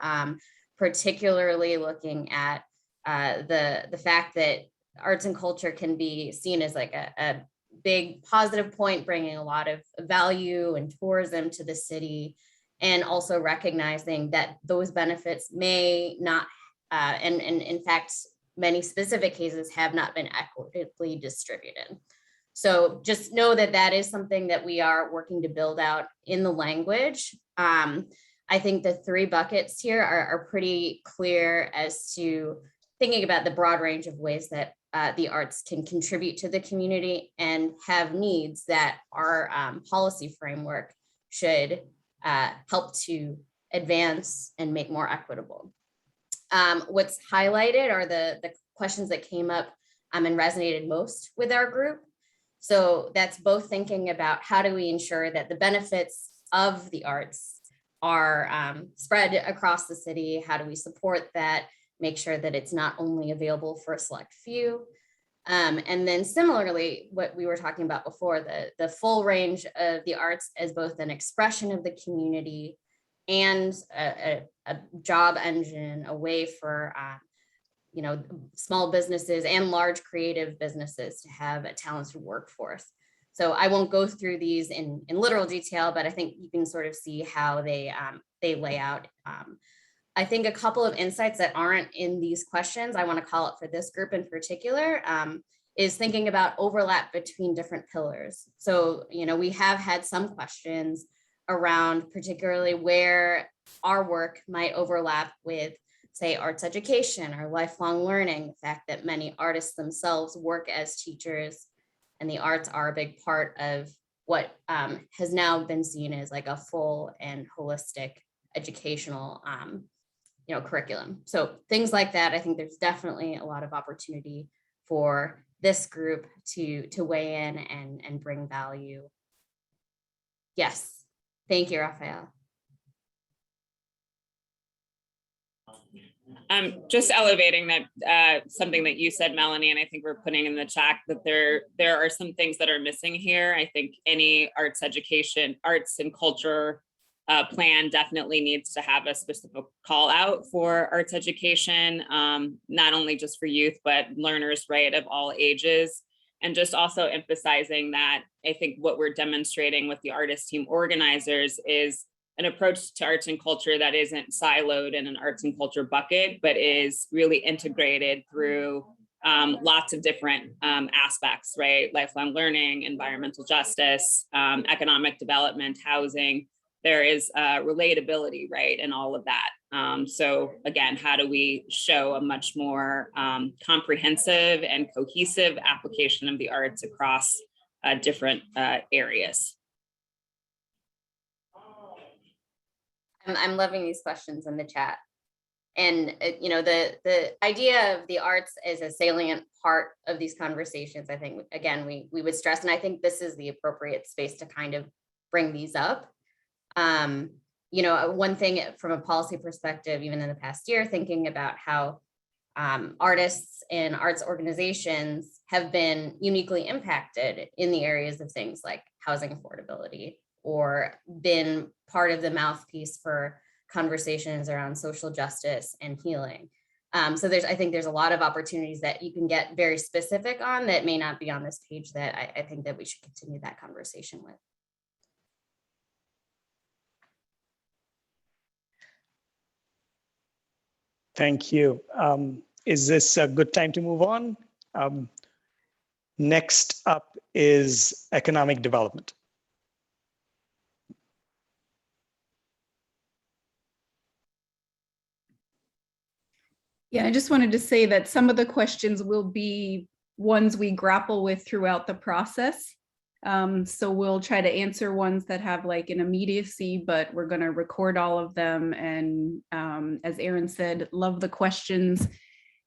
particularly looking at the fact that arts and culture can be seen as like a big positive point, bringing a lot of value and tourism to the city, and also recognizing that those benefits may not, and in fact, many specific cases have not been equitably distributed. So just know that that is something that we are working to build out in the language. I think the three buckets here are pretty clear as to thinking about the broad range of ways that the arts can contribute to the community and have needs that our policy framework should help to advance and make more equitable. What's highlighted are the questions that came up and resonated most with our group. So that's both thinking about how do we ensure that the benefits of the arts are spread across the city? How do we support that? Make sure that it's not only available for a select few. And then similarly, what we were talking about before, the full range of the arts as both an expression of the community and a job engine, a way for small businesses and large creative businesses to have a talented workforce. So I won't go through these in literal detail, but I think you can sort of see how they lay out. I think a couple of insights that aren't in these questions, I want to call it for this group in particular, is thinking about overlap between different pillars. So, we have had some questions around particularly where our work might overlap with, say, arts education or lifelong learning, the fact that many artists themselves work as teachers, and the arts are a big part of what has now been seen as like a full and holistic educational curriculum. So things like that, I think there's definitely a lot of opportunity for this group to weigh in and bring value. Yes, thank you, Raphael. Just elevating that something that you said, Melanie, and I think we're putting in the chat that there are some things that are missing here. I think any arts education, arts and culture plan definitely needs to have a specific call out for arts education, not only just for youth, but learners, right, of all ages. And just also emphasizing that I think what we're demonstrating with the artist team organizers is an approach to arts and culture that isn't siloed in an arts and culture bucket, but is really integrated through lots of different aspects, right? Lifelong learning, environmental justice, economic development, housing. There is relatability, right, and all of that. So again, how do we show a much more comprehensive and cohesive application of the arts across different areas? I'm loving these questions in the chat. And, the idea of the arts as a salient part of these conversations, I think, again, we would stress, and I think this is the appropriate space to kind of bring these up. One thing from a policy perspective, even in the past year, thinking about how artists and arts organizations have been uniquely impacted in the areas of things like housing affordability, or been part of the mouthpiece for conversations around social justice and healing. So I think there's a lot of opportunities that you can get very specific on that may not be on this page that I think that we should continue that conversation with. Thank you. Is this a good time to move on? Next up is economic development. Yeah, I just wanted to say that some of the questions will be ones we grapple with throughout the process. So we'll try to answer ones that have like an immediacy, but we're going to record all of them. And as Aaron said, love the questions.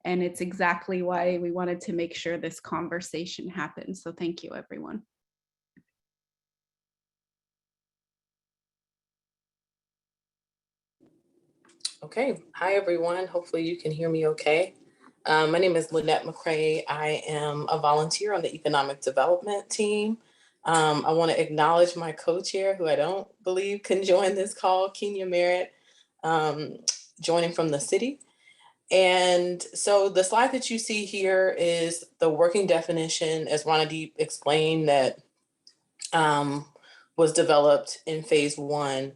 And it's exactly why we wanted to make sure this conversation happens. So thank you, everyone. Okay, hi everyone. Hopefully you can hear me okay. My name is Lynette McCrae. I am a volunteer on the economic development team. I want to acknowledge my co-chair, who I don't believe can join this call, Kenya Merritt, joining from the city. And so the slide that you see here is the working definition, as Ranadeep explained, that was developed in phase 1.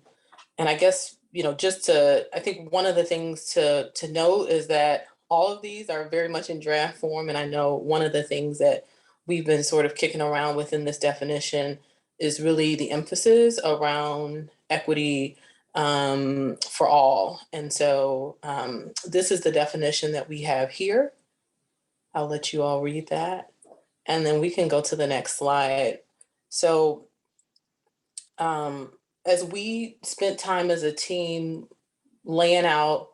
And I guess, I think one of the things to note is that all of these are very much in draft form. And I know one of the things that we've been sort of kicking around within this definition is really the emphasis around equity for all. And so this is the definition that we have here. I'll let you all read that. And then we can go to the next slide. So as we spent time as a team laying out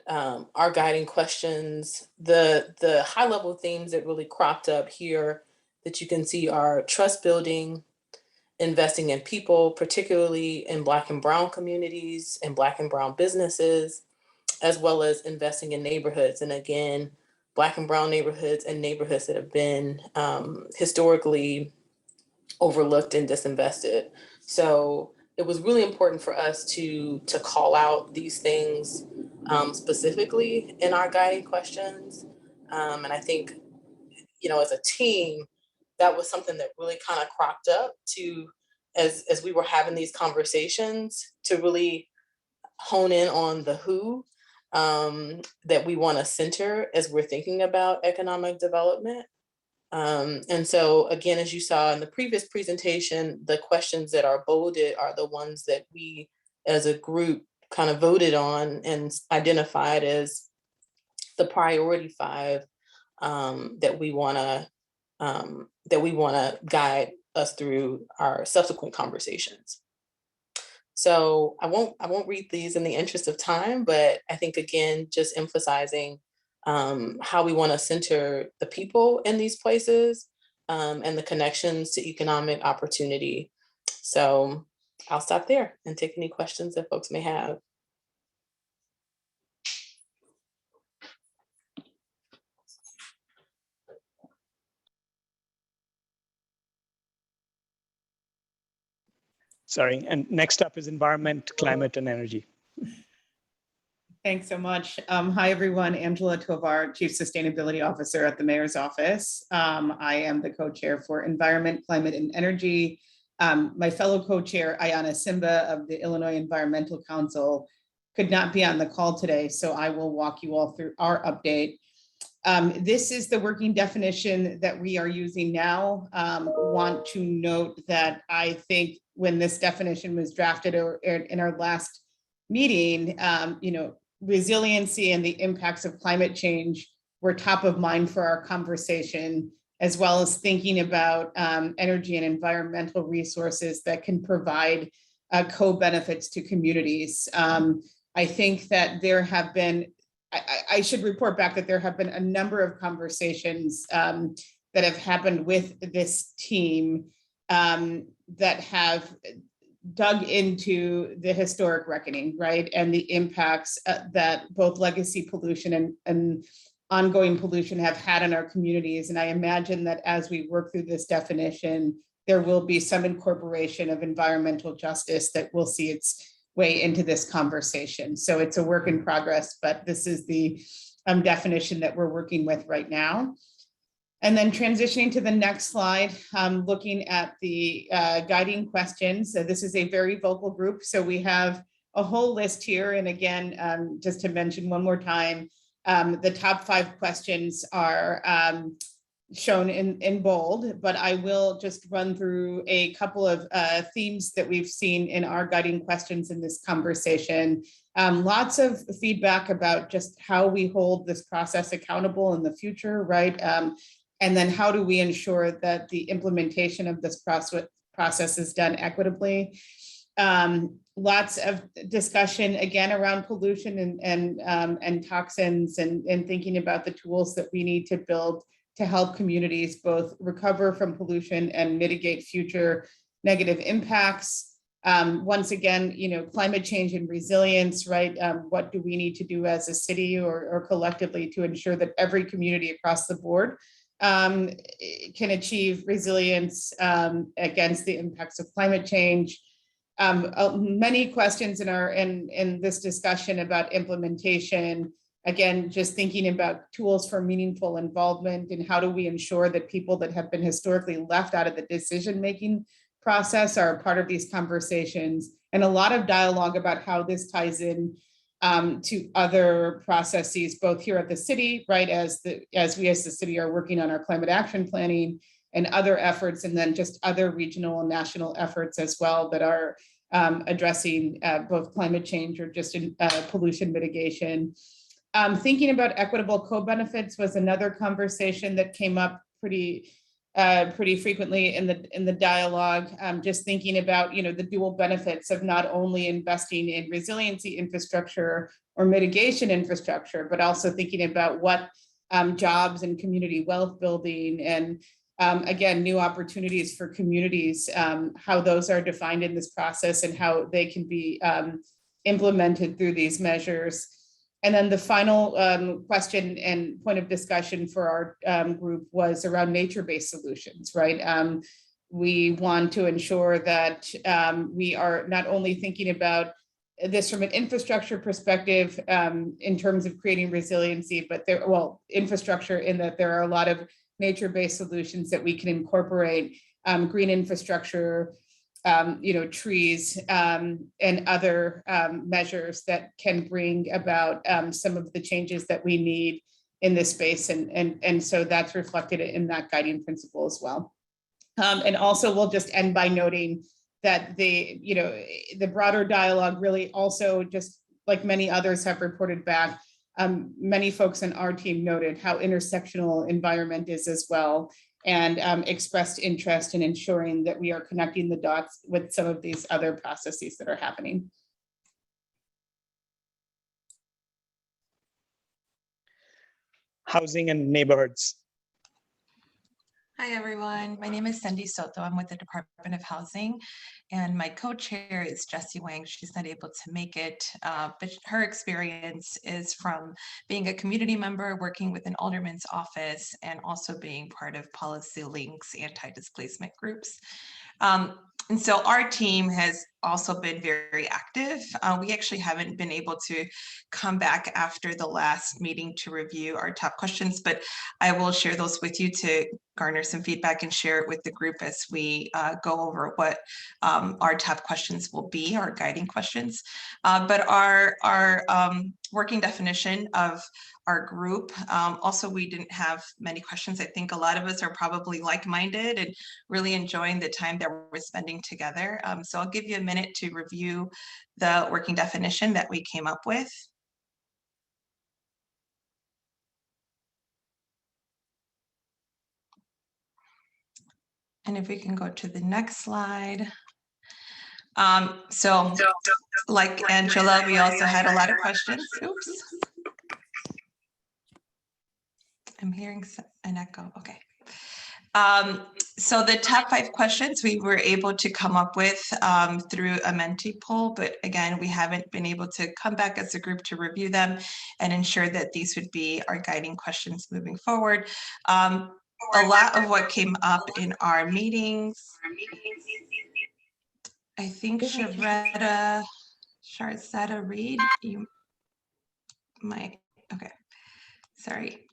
our guiding questions, the high level themes that really cropped up here that you can see are trust building, investing in people, particularly in Black and Brown communities and Black and Brown businesses, as well as investing in neighborhoods. And again, Black and Brown neighborhoods and neighborhoods that have been historically overlooked and disinvested. So it was really important for us to call out these things specifically in our guiding questions. And I think, you know, as a team, that was something that really kind of cropped up to as we were having these conversations to really hone in on the who that we want to center as we're thinking about economic development. And so again, as you saw in the previous presentation, the questions that are bolded are the ones that we as a group kind of voted on and identified as the priority 5 that we want to guide us through our subsequent conversations. So I won't read these in the interest of time, but I think again, just emphasizing how we want to center the people in these places and the connections to economic opportunity. So I'll stop there and take any questions that folks may have. Sorry, and next up is environment, climate, and energy. Thanks so much. Hi, everyone. Angela Tovar, Chief Sustainability Officer at the Mayor's Office. I am the co-chair for Environment, Climate, and Energy. My fellow co-chair, Ayana Simba of the Illinois Environmental Council, could not be on the call today, so I will walk you all through our update. This is the working definition that we are using now. Want to note that I think when this definition was drafted in our last meeting, you know, resiliency and the impacts of climate change were top of mind for our conversation, as well as thinking about energy and environmental resources that can provide co-benefits to communities. I think that there have been, I should report back that there have been a number of conversations that have happened with this team that have dug into the historic reckoning, right? And the impacts that both legacy pollution and ongoing pollution have had on our communities. And I imagine that as we work through this definition, there will be some incorporation of environmental justice that will see its way into this conversation. So it's a work in progress, but this is the definition that we're working with right now. And then transitioning to the next slide, looking at the guiding questions. So this is a very vocal group. So we have a whole list here. And again, just to mention one more time, the top 5 questions are shown in bold, but I will just run through a couple of themes that we've seen in our guiding questions in this conversation. Lots of feedback about just how we hold this process accountable in the future, right? And then how do we ensure that the implementation of this process is done equitably? Lots of discussion again around pollution and toxins and thinking about the tools that we need to build to help communities both recover from pollution and mitigate future negative impacts. Once again, you know, climate change and resilience, right? What do we need to do as a city or collectively to ensure that every community across the board can achieve resilience against the impacts of climate change? Many questions in this discussion about implementation. Again, just thinking about tools for meaningful involvement and how do we ensure that people that have been historically left out of the decision-making process are a part of these conversations, and a lot of dialogue about how this ties in to other processes, both here at the city, right, as we as the city are working on our climate action planning and other efforts, and then just other regional and national efforts as well that are addressing both climate change or just pollution mitigation. Thinking about equitable co-benefits was another conversation that came up pretty frequently in the dialogue. Just thinking about, the dual benefits of not only investing in resiliency infrastructure or mitigation infrastructure, but also thinking about what jobs and community wealth building and again, new opportunities for communities, how those are defined in this process and how they can be implemented through these measures. And then the final question and point of discussion for our group was around nature-based solutions, right? We want to ensure that we are not only thinking about this from an infrastructure perspective in terms of creating resiliency, but infrastructure in that there are a lot of nature-based solutions that we can incorporate, green infrastructure, trees and other measures that can bring about some of the changes that we need in this space. And so that's reflected in that guiding principle as well. And also we'll just end by noting that the broader dialogue really also, just like many others have reported back, many folks in our team noted how intersectional environment is as well, and expressed interest in ensuring that we are connecting the dots with some of these other processes that are happening. Housing and neighborhoods. Hi, everyone. My name is Cindy Soto. I'm with the Department of Housing, and my co-chair is Jessie Wang. She's not able to make it, but her experience is from being a community member, working with an alderman's office, and also being part of Policy Link's anti-displacement groups. And so our team has also been very active. We actually haven't been able to come back after the last meeting to review our top questions, but I will share those with you to garner some feedback and share it with the group as we go over what our top questions will be, our guiding questions. But our working definition of our group, also we didn't have many questions. I think a lot of us are probably like-minded and really enjoying the time that we're spending together. So I'll give you a minute to review the working definition that we came up with. And if we can go to the next slide. So like Angela, we also had a lot of questions. Oops. I'm hearing an echo. Okay. So the top 5 questions we were able to come up with through a Menti poll, but again, we haven't been able to come back as a group to review them and ensure that these would be our guiding questions moving forward. A lot of what came up in our meetings, I think Sharzetta Reed, you might, okay, sorry.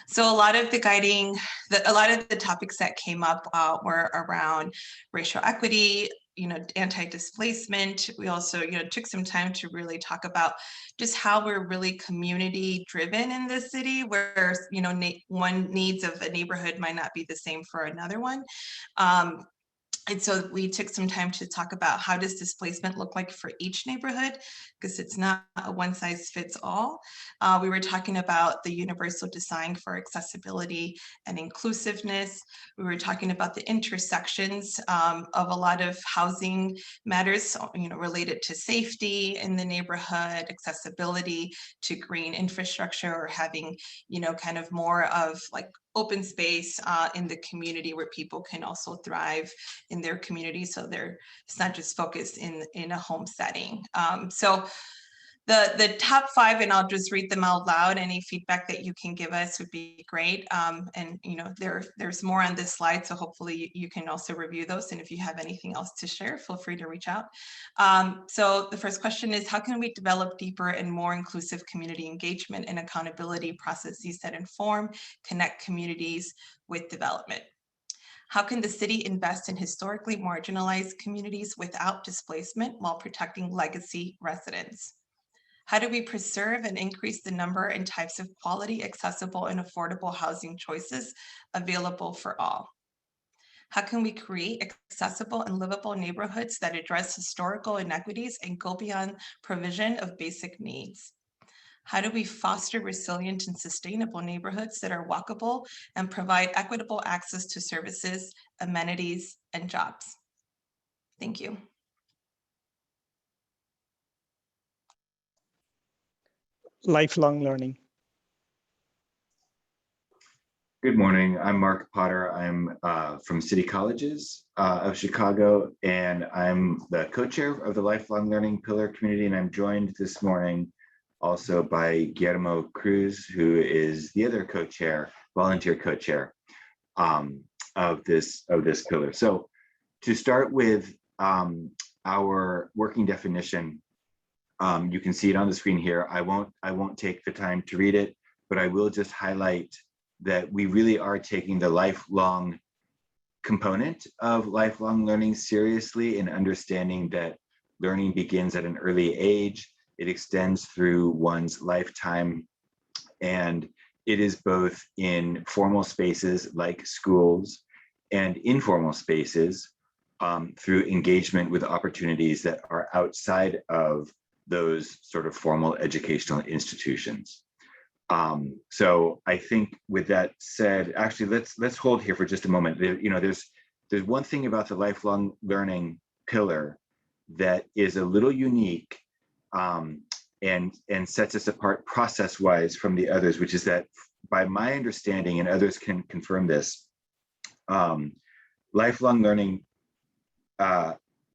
So a lot of the a lot of the topics that came up were around racial equity, anti-displacement. We also, took some time to really talk about just how we're really community driven in this city, where, one needs of a neighborhood might not be the same for another one. And so we took some time to talk about how does displacement look like for each neighborhood, because it's not a one size fits all. We were talking about the universal design for accessibility and inclusiveness. We were talking about the intersections of a lot of housing matters, related to safety in the neighborhood, accessibility to green infrastructure, or having, kind of more of like open space in the community where people can also thrive in their community. So it's not just focused in a home setting. So the top 5, and I'll just read them out loud. Any feedback that you can give us would be great. And there's more on this slide, so hopefully you can also review those. And if you have anything else to share, feel free to reach out. So the first question is, how can we develop deeper and more inclusive community engagement and accountability processes that inform, connect communities with development? How can the city invest in historically marginalized communities without displacement while protecting legacy residents? How do we preserve and increase the number and types of quality, accessible, and affordable housing choices available for all? How can we create accessible and livable neighborhoods that address historical inequities and go beyond provision of basic needs? How do we foster resilient and sustainable neighborhoods that are walkable and provide equitable access to services, amenities, and jobs? Thank you. Lifelong learning. Good morning. I'm Mark Potter. I'm from City Colleges of Chicago, and I'm the co-chair of the Lifelong Learning Pillar Community, and I'm joined this morning also by Guillermo Cruz, who is the other co-chair, volunteer co-chair of this pillar. So to start with our working definition, you can see it on the screen here. I won't take the time to read it, but I will just highlight that we really are taking the lifelong component of lifelong learning seriously, and understanding that learning begins at an early age. It extends through one's lifetime, and it is both in formal spaces like schools and informal spaces through engagement with opportunities that are outside of those sort of formal educational institutions. So I think with that said, actually, let's hold here for just a moment. There's one thing about the lifelong learning pillar that is a little unique and sets us apart process-wise from the others, which is that, by my understanding, and others can confirm this, lifelong learning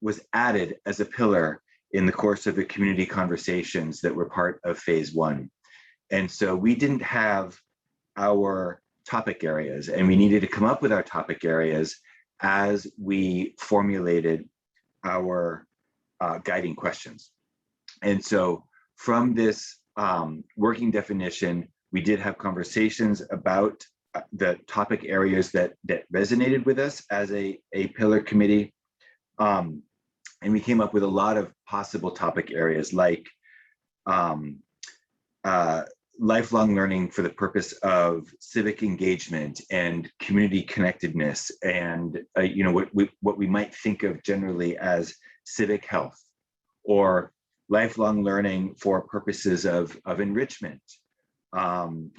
was added as a pillar in the course of the community conversations that were part of phase 1. And so we didn't have our topic areas, and we needed to come up with our topic areas as we formulated our guiding questions. And so from this working definition, we did have conversations about the topic areas that resonated with us as a pillar committee. And we came up with a lot of possible topic areas, like lifelong learning for the purpose of civic engagement and community connectedness, and what we might think of generally as civic health, or lifelong learning for purposes of enrichment,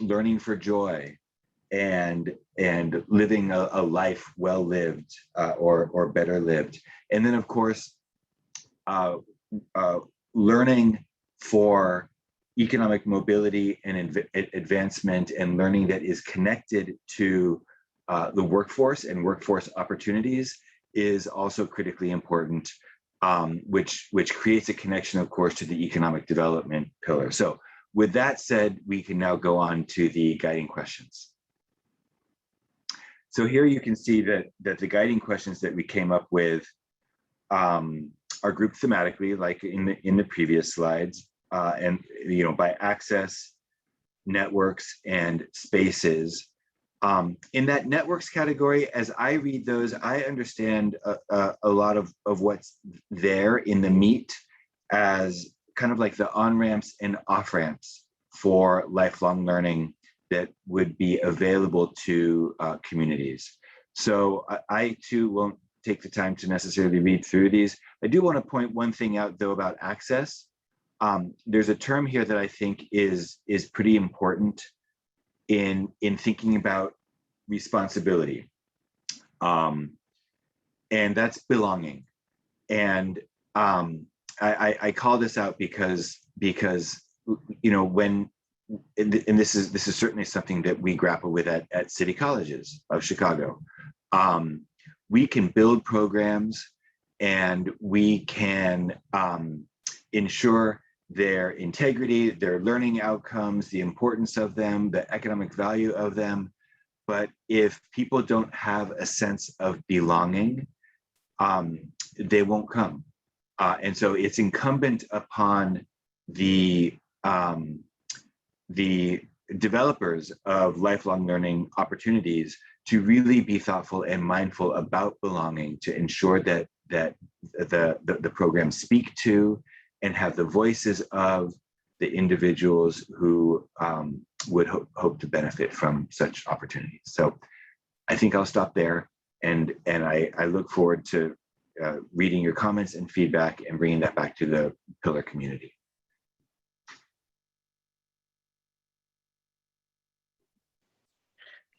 learning for joy, and living a life well lived or better lived. And then, of course, learning for economic mobility and advancement, and learning that is connected to the workforce and workforce opportunities is also critically important, which creates a connection, of course, to the economic development pillar. So with that said, we can now go on to the guiding questions. So here you can see that the guiding questions that we came up with are grouped thematically, like in the previous slides, and by access, networks, and spaces. In that networks category, as I read those, I understand a lot of what's there in the meat as kind of like the on-ramps and off-ramps for lifelong learning that would be available to communities. So I too won't take the time to necessarily read through these. I do want to point one thing out, though, about access. There's a term here that I think is pretty important in thinking about responsibility, and that's belonging. And I call this out because when, and this is certainly something that we grapple with at City Colleges of Chicago. We can build programs, and we can ensure their integrity, their learning outcomes, the importance of them, the economic value of them. But if people don't have a sense of belonging, they won't come. And so it's incumbent upon the developers of lifelong learning opportunities to really be thoughtful and mindful about belonging, to ensure that the programs speak to and have the voices of the individuals who would hope to benefit from such opportunities. So I think I'll stop there, and I look forward to reading your comments and feedback and bringing that back to the pillar community.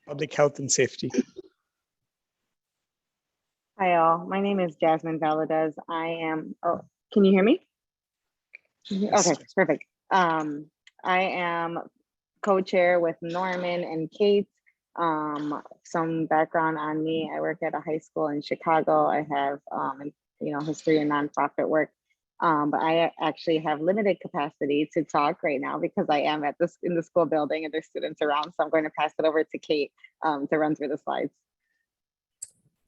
Public health and safety. Hi all, my name is Jasmine Valadez. I am, oh, can you hear me? Yes. Okay, perfect. I am co-chair with Norman and Kate. Some background on me, I work at a high school in Chicago. I have, history in nonprofit work. But I actually have limited capacity to talk right now because I am in the school building and there's students around. So I'm going to pass it over to Kate to run through the slides.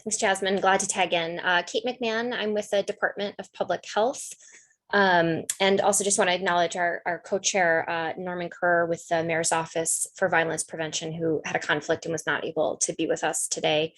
Thanks, Jasmine. Glad to tag in. Kate McMahon, I'm with the Department of Public Health. And also just want to acknowledge our co-chair, Norman Kerr with the Mayor's Office for Violence Prevention, who had a conflict and was not able to be with us today.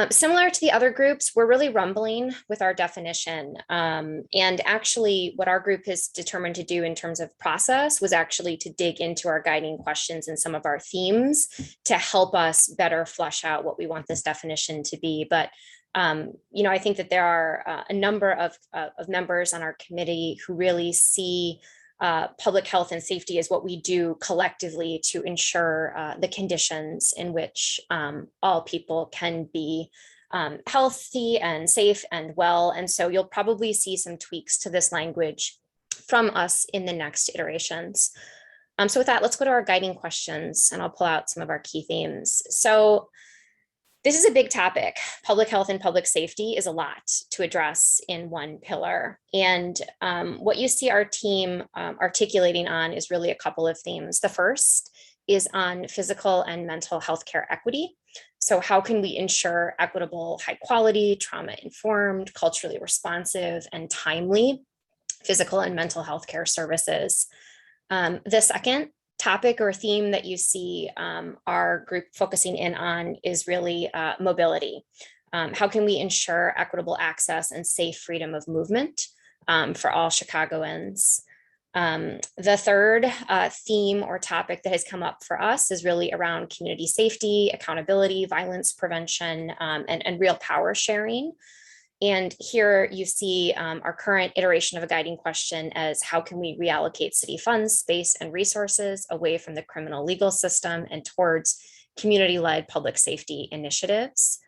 Similar to the other groups, we're really rumbling with our definition. And actually what our group has determined to do in terms of process was actually to dig into our guiding questions and some of our themes to help us better flesh out what we want this definition to be. But I think that there are a number of members on our committee who really see public health and safety is what we do collectively to ensure the conditions in which all people can be healthy and safe and well. And so you'll probably see some tweaks to this language from us in the next iterations. So with that, let's go to our guiding questions and I'll pull out some of our key themes. So this is a big topic. Public health and public safety is a lot to address in one pillar. And what you see our team articulating on is really a couple of themes. The first is on physical and mental health care equity. So how can we ensure equitable, high quality, trauma-informed, culturally responsive, and timely physical and mental health care services? The second topic or theme that you see our group focusing in on is really mobility. How can we ensure equitable access and safe freedom of movement for all Chicagoans? The third theme or topic that has come up for us is really around community safety, accountability, violence prevention, and real power sharing. And here you see our current iteration of a guiding question as how can we reallocate city funds, space, and resources away from the criminal legal system and towards community-led public safety initiatives.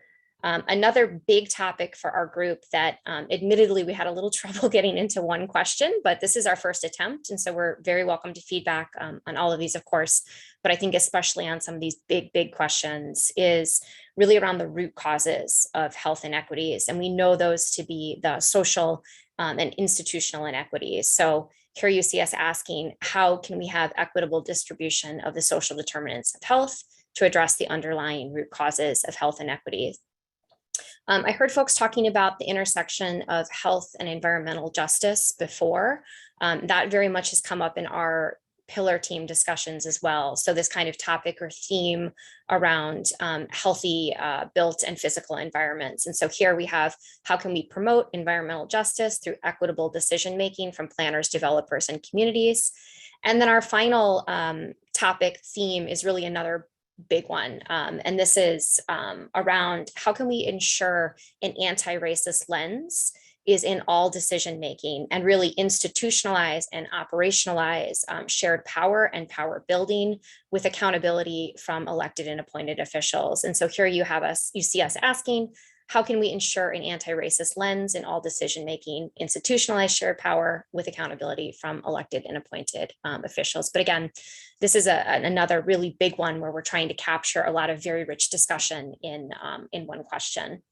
Another big topic for our group that admittedly we had a little trouble getting into one question, but this is our first attempt. And so we're very welcome to feedback on all of these, of course, but I think especially on some of these big questions is really around the root causes of health inequities. And we know those to be the social and institutional inequities. So here you see us asking, how can we have equitable distribution of the social determinants of health to address the underlying root causes of health inequities? I heard folks talking about the intersection of health and environmental justice before. That very much has come up in our pillar team discussions as well. So this kind of topic or theme around healthy built and physical environments. And so here we have, how can we promote environmental justice through equitable decision-making from planners, developers, and communities? And then our final topic theme is really another big one. And this is around how can we ensure an anti-racist lens is in all decision-making and really institutionalize and operationalize shared power and power building with accountability from elected and appointed officials. And so here you see us asking, how can we ensure an anti-racist lens in all decision-making, institutionalized shared power with accountability from elected and appointed officials? But again, this is another really big one where we're trying to capture a lot of very rich discussion in one question.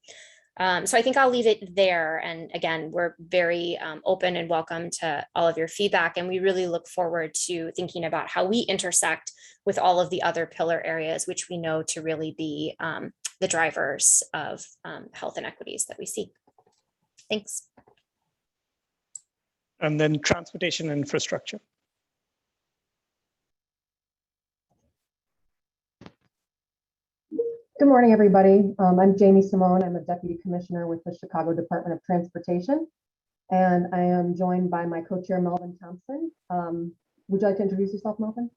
So I think I'll leave it there. And again, we're very open and welcome to all of your feedback. And we really look forward to thinking about how we intersect with all of the other pillar areas, which we know to really be the drivers of health inequities that we see. Thanks. And then transportation and infrastructure. Good morning, everybody. I'm Jamie Simone. I'm a Deputy Commissioner with the Chicago Department of Transportation, and I am joined by my co-chair, Melvin Thompson. Would you like to introduce yourself, Melvin?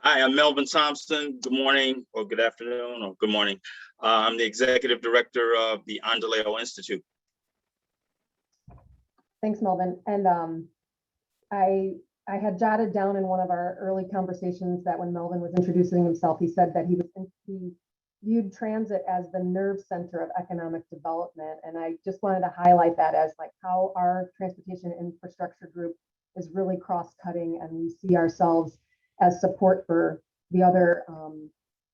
Hi, I'm Melvin Thompson. Good morning, or good afternoon, or good morning. I'm the Executive Director of the Andaleo Institute. Thanks, Melvin. And I I had jotted down in one of our early conversations that when Melvin was introducing himself, he said that he viewed transit as the nerve center of economic development. And I just wanted to highlight that as like how our transportation infrastructure group is really cross-cutting, and we see ourselves as support for the other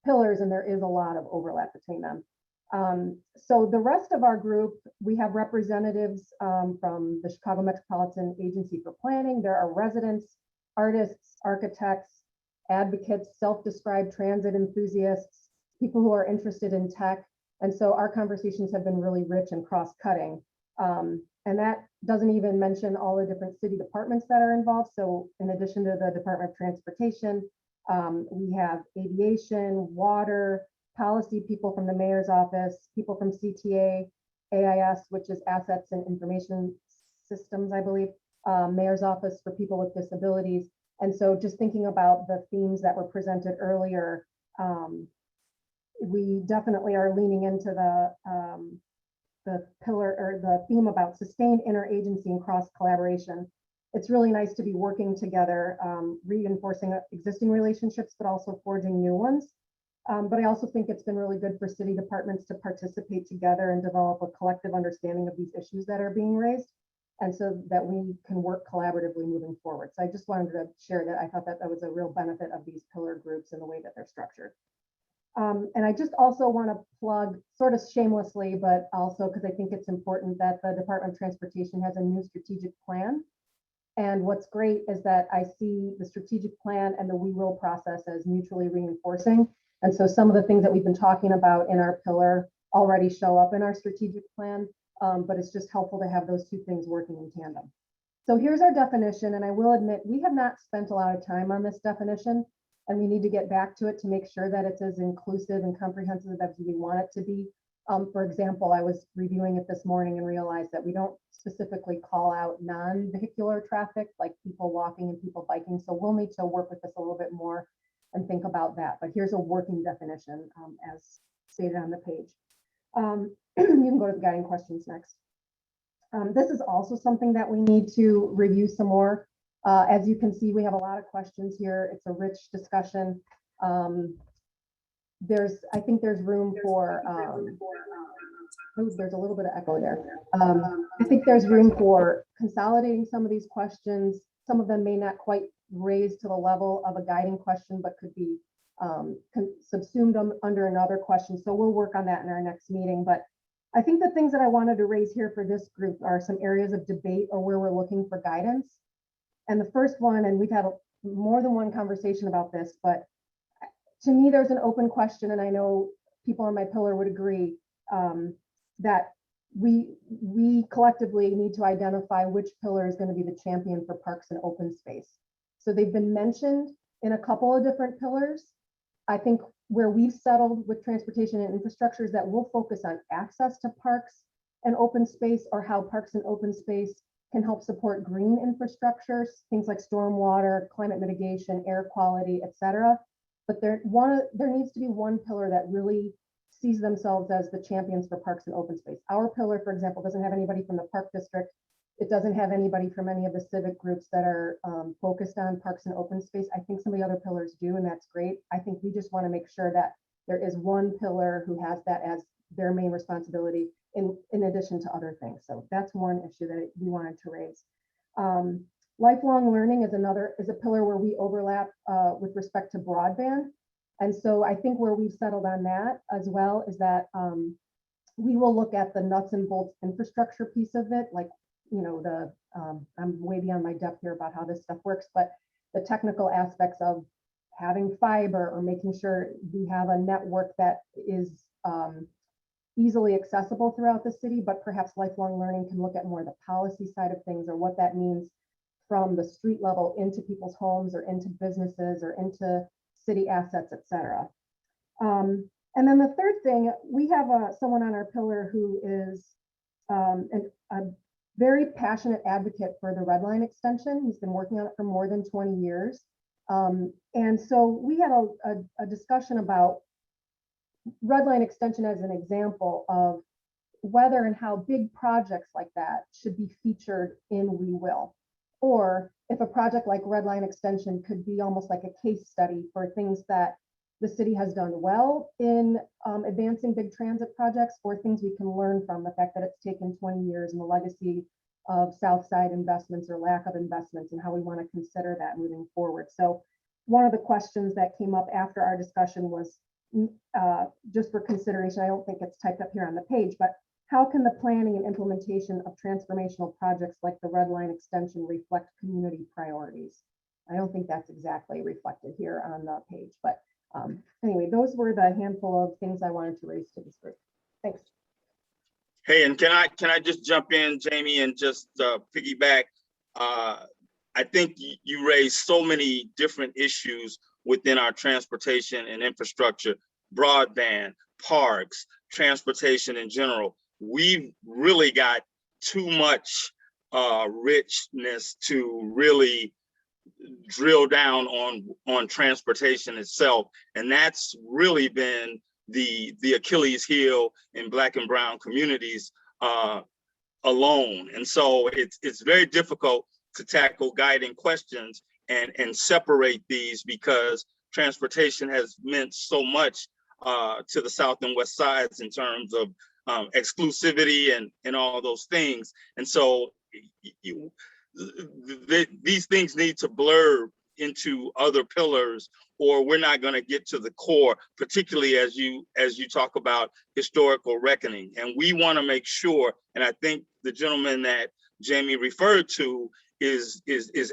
pillars, and there is a lot of overlap between them. So the rest of our group, we have representatives from the Chicago Metropolitan Agency for Planning. There are residents, artists, architects, advocates, self-described transit enthusiasts, people who are interested in tech. And so our conversations have been really rich and cross-cutting. And that doesn't even mention all the different city departments that are involved. So in addition to the Department of Transportation, we have aviation, water, policy people from the mayor's office, people from CTA, AIS, which is Assets and Information Systems, I believe, mayor's office for people with disabilities. And so just thinking about the themes that were presented earlier, we definitely are leaning into the pillar or the theme about sustained interagency and cross collaboration. It's really nice to be working together, reinforcing existing relationships, but also forging new ones. But I also think it's been really good for city departments to participate together and develop a collective understanding of these issues that are being raised, and so that we can work collaboratively moving forward. So I just wanted to share that. I thought that that was a real benefit of these pillar groups and the way that they're structured. And I just also want to plug, sort of shamelessly, but also because I think it's important, that the Department of Transportation has a new strategic plan. And what's great is that I see the strategic plan and the we will process as mutually reinforcing. And so some of the things that we've been talking about in our pillar already show up in our strategic plan, but it's just helpful to have those two things working in tandem. So here's our definition, and I will admit we have not spent a lot of time on this definition, and we need to get back to it to make sure that it's as inclusive and comprehensive as we want it to be. For example, I was reviewing it this morning and realized that we don't specifically call out non-vehicular traffic, like people walking and people biking. So we'll need to work with this a little bit more and think about that. But here's a working definition as stated on the page. You can go to the guiding questions next. This is also something that we need to review some more. As you can see, we have a lot of questions here. It's a rich discussion. I think there's room for, there's a little bit of echo there. I think there's room for consolidating some of these questions. Some of them may not quite raise to the level of a guiding question, but could be subsumed under another question. So we'll work on that in our next meeting. But I think the things that I wanted to raise here for this group are some areas of debate or where we're looking for guidance. And the first one, and we've had more than one conversation about this, but to me, there's an open question, and I know people on my pillar would agree that we collectively need to identify which pillar is going to be the champion for parks and open space. So they've been mentioned in a couple of different pillars. I think where we've settled with transportation and infrastructure is that we'll focus on access to parks and open space, or how parks and open space can help support green infrastructures, things like stormwater, climate mitigation, air quality, et cetera. But there needs to be one pillar that really sees themselves as the champions for parks and open space. Our pillar, for example, doesn't have anybody from the park district. It doesn't have anybody from any of the civic groups that are focused on parks and open space. I think some of the other pillars do, and that's great. I think we just want to make sure that there is one pillar who has that as their main responsibility in addition to other things. So that's one issue that we wanted to raise. Lifelong learning is a pillar where we overlap with respect to broadband. And so I think where we've settled on that as well is that we will look at the nuts and bolts infrastructure piece of it, like, you know, I'm way beyond my depth here about how this stuff works, but the technical aspects of having fiber or making sure we have a network that is easily accessible throughout the city, but perhaps lifelong learning can look at more the policy side of things, or what that means from the street level into people's homes or into businesses or into city assets, et cetera. And then the third thing, we have someone on our pillar who is a very passionate advocate for the Red Line extension. He's been working on it for more than 20 years. And so we had a discussion about Red Line extension as an example of whether and how big projects like that should be featured in We Will. or if a project like Red Line Extension could be almost like a case study for things that the city has done well in advancing big transit projects, or things we can learn from the fact that it's taken 20 years and the legacy of South Side investments or lack of investments, and how we want to consider that moving forward. So one of the questions that came up after our discussion was just for consideration, I don't think it's typed up here on the page, but how can the planning and implementation of transformational projects like the Red Line Extension reflect community priorities? I don't think that's exactly reflected here on the page, but anyway, those were the handful of things I wanted to raise to this group. Thanks. Hey, and can I just jump in, Jamie, and just piggyback? I think you raised so many different issues within our transportation and infrastructure, broadband, parks, transportation in general. We've really got too much richness to really drill down on transportation itself. And that's really been the Achilles heel in Black and brown communities alone. And so it's very difficult to tackle guiding questions and separate these, because transportation has meant so much to the South and West sides in terms of exclusivity and all those things. And so these things need to blur into other pillars, or we're not going to get to the core, particularly as you talk about historical reckoning. And we want to make sure, and I think the gentleman that Jamie referred to is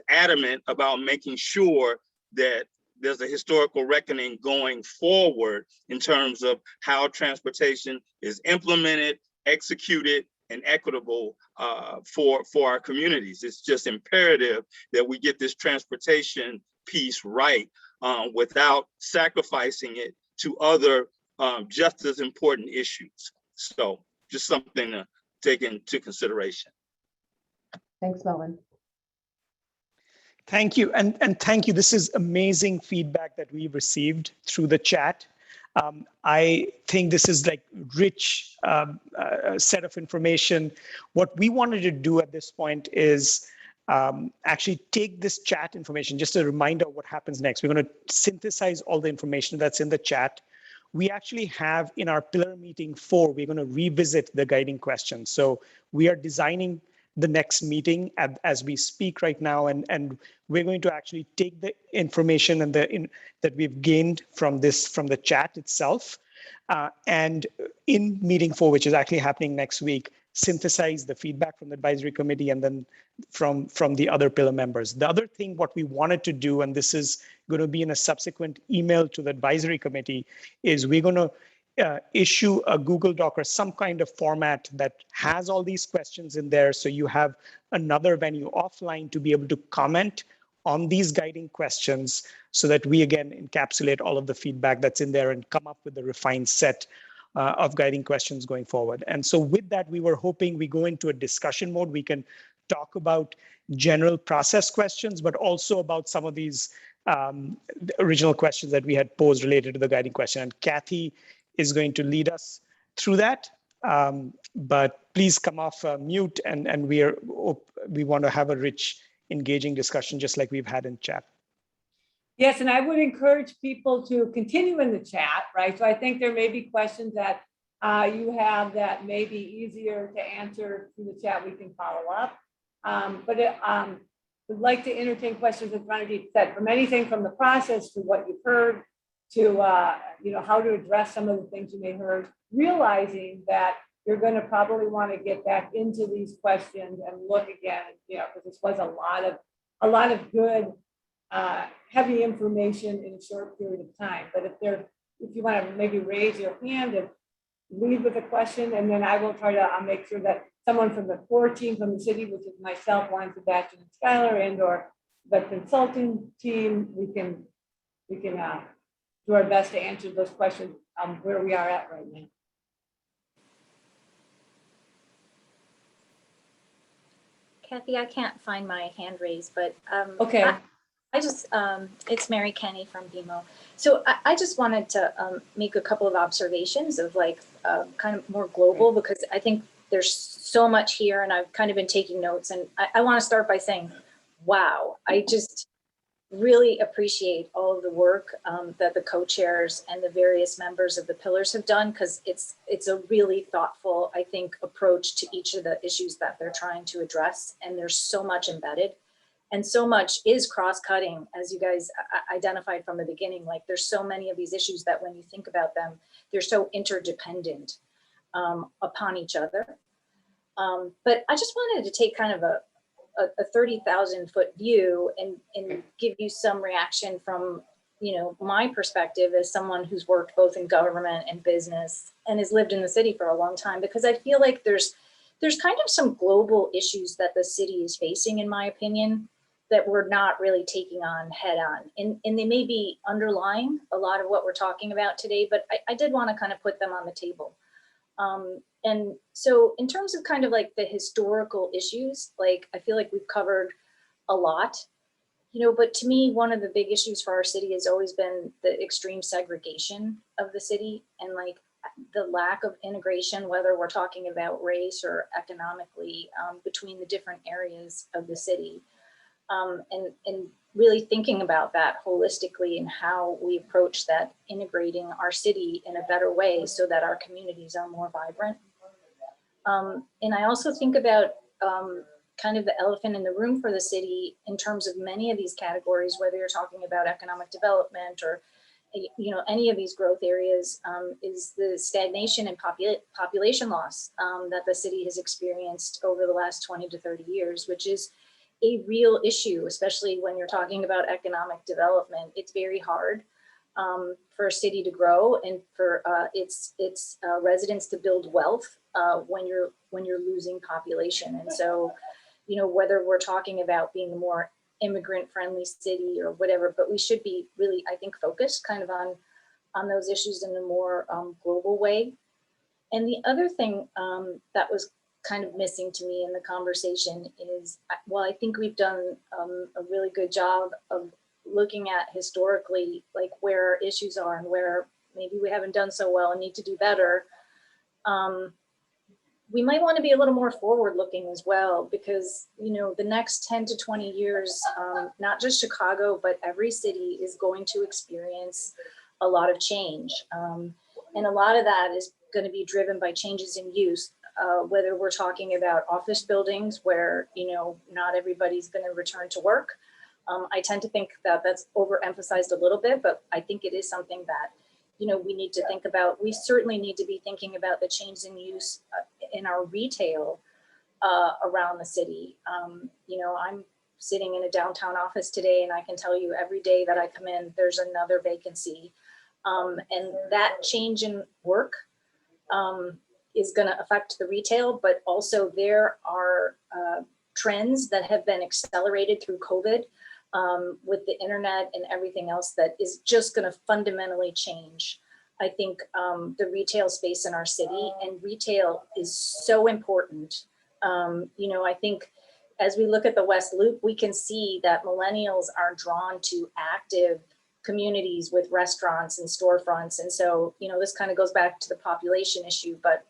adamant about making sure that there's a historical reckoning going forward in terms of how transportation is implemented, executed, and equitable for our communities. It's just imperative that we get this transportation piece right without sacrificing it to other just as important issues. So just something to take into consideration. Thanks, Melvin. Thank you, and thank you. This is amazing feedback that we've received through the chat. I think this is like rich set of information. What we wanted to do at this point is actually take this chat information, just a reminder of what happens next. We're going to synthesize all the information that's in the chat. We actually have in our pillar meeting 4, we're going to revisit the guiding questions. So we are designing the next meeting as we speak right now, and we're going to actually take the information and that we've gained from the chat itself, and in meeting 4, which is actually happening next week, synthesize the feedback from the advisory committee and then from the other pillar members. The other thing, what we wanted to do, and this is going to be in a subsequent email to the advisory committee, is we're going to issue a Google Doc or some kind of format that has all these questions in there. So you have another venue offline to be able to comment on these guiding questions, so that we again encapsulate all of the feedback that's in there and come up with a refined set of guiding questions going forward. And so with that, we were hoping we go into a discussion mode. We can talk about general process questions, but also about some of these original questions that we had posed related to the guiding question. And Kathy is going to lead us through that. But please come off mute, and we want to have a rich, engaging discussion just like we've had in chat. Yes, and I would encourage people to continue in the chat, right? So I think there may be questions that you have that may be easier to answer through the chat. We can follow up. But would like to entertain questions in front of you, that from anything from the process to what you've heard to how to address some of the things you may have heard, realizing that you're going to probably want to get back into these questions and look again, because this was a lot of good heavy information in a short period of time. But if you want to maybe raise your hand and lead with a question, and then I will try to make sure that someone from the core team from the city, which is myself, Juan Sebastian, and Skylar, and or the consulting team, we can do our best to answer those questions where we are at right now. Kathy, I can't find my hand raised, but okay. I just, it's Mary Kenny from BMO. So I just wanted to make a couple of observations of kind of more global, because I think there's so much here and I've kind of been taking notes, and I want to start by saying wow, I just really appreciate all of the work that the co-chairs and the various members of the pillars have done, because it's a really thoughtful, I think, approach to each of the issues that they're trying to address. And there's so much embedded and so much is cross-cutting, as you guys identified from the beginning. Like there's so many of these issues that when you think about them, they're so interdependent upon each other. But I just wanted to take kind of a 30,000 foot view and give you some reaction from, my perspective as someone who's worked both in government and business and has lived in the city for a long time, because I feel like there's kind of some global issues that the city is facing, in my opinion, that we're not really taking on head on. And they may be underlying a lot of what we're talking about today, but I did want to kind of put them on the table. And so in terms of kind of like the historical issues, like I feel like we've covered a lot, but to me, one of the big issues for our city has always been the extreme segregation of the city and like the lack of integration, whether we're talking about race or economically, between the different areas of the city. And really thinking about that holistically and how we approach that, integrating our city in a better way so that our communities are more vibrant. And I also think about kind of the elephant in the room for the city in terms of many of these categories, whether you're talking about economic development or any of these growth areas, is the stagnation and population loss that the city has experienced over the last 20 to 30 years, which is a real issue, especially when you're talking about economic development. It's very hard for a city to grow and for its residents to build wealth when you're losing population. And so, whether we're talking about being a more immigrant-friendly city or whatever, but we should be really, I think, focused kind of on those issues in a more global way. And the other thing that was kind of missing to me in the conversation is, well, I think we've done a really good job of looking at historically, like where our issues are and where maybe we haven't done so well and need to do better. We might want to be a little more forward looking as well, because, the next 10 to 20 years, not just Chicago, but every city is going to experience a lot of change. And a lot of that is going to be driven by changes in use. Whether we're talking about office buildings where, not everybody's going to return to work. I tend to think that that's overemphasized a little bit, but I think it is something that, we need to think about. We certainly need to be thinking about the change in use in our retail around the city. I'm sitting in a downtown office today, and I can tell you every day that I come in, there's another vacancy. And that change in work is going to affect the retail, but also there are trends that have been accelerated through COVID with the internet and everything else that is just going to fundamentally change, I think, the retail space in our city. And retail is so important. I think as we look at the West Loop, we can see that millennials are drawn to active communities with restaurants and storefronts. And so, this kind of goes back to the population issue, but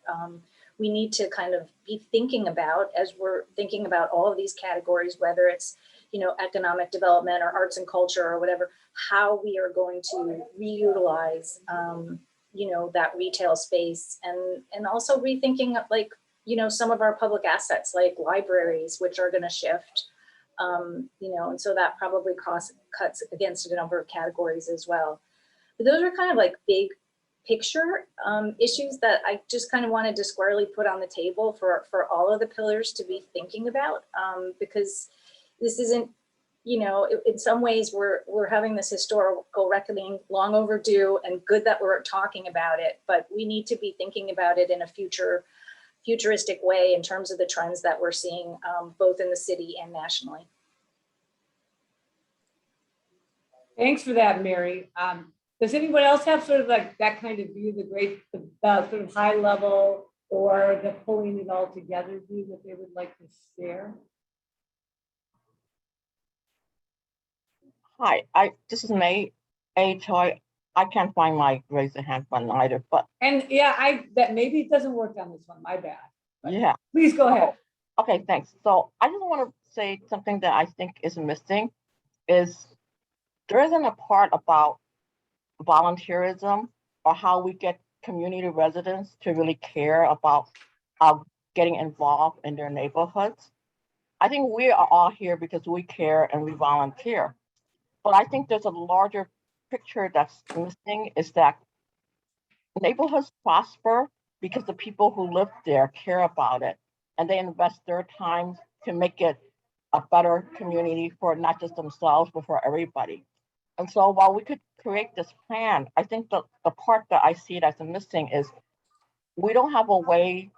we need to kind of be thinking about, as we're thinking about all of these categories, whether it's, economic development or arts and culture or whatever, how we are going to reutilize, that retail space, and also rethinking like, some of our public assets like libraries, which are going to shift. And so that probably cuts against a number of categories as well. But those are kind of like big picture issues that I just kind of wanted to squarely put on the table for all of the pillars to be thinking about, because this isn't, in some ways we're having this historical reckoning, long overdue, and good that we're talking about it, but we need to be thinking about it in a futuristic way in terms of the trends that we're seeing both in the city and nationally. Thanks for that, Mary. Does anyone else have sort of like that kind of view, the sort of high level or the pulling it all together view that they would like to share? Hi, this is May. HREIA. I can't find my raise a hand button either, but And yeah, that maybe it doesn't work on this one, my bad. yeah. Please go ahead. Okay, thanks. So I just want to say something that I think is missing is there isn't a part about volunteerism or how we get community residents to really care about getting involved in their neighborhoods. I think we are all here because we care and we volunteer. But I think there's a larger picture that's missing is that neighborhoods prosper because the people who live there care about it and they invest their time to make it a better community for not just themselves, but for everybody. And so while we could create this plan, I think the part that I see it as missing is we don't have a way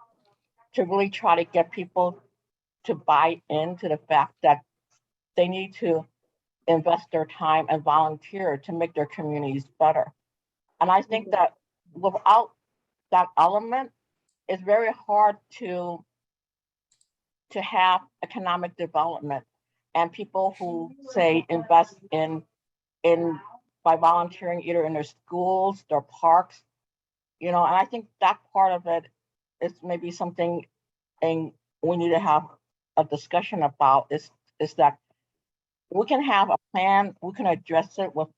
to really try to get people to buy into the fact that they need to invest their time and volunteer to make their communities better. And I think that without that element, it's very hard to have economic development and people who say invest in by volunteering either in their schools, their parks, and I think that part of it is maybe something and we need to have a discussion about is that we can have a plan, we can address it with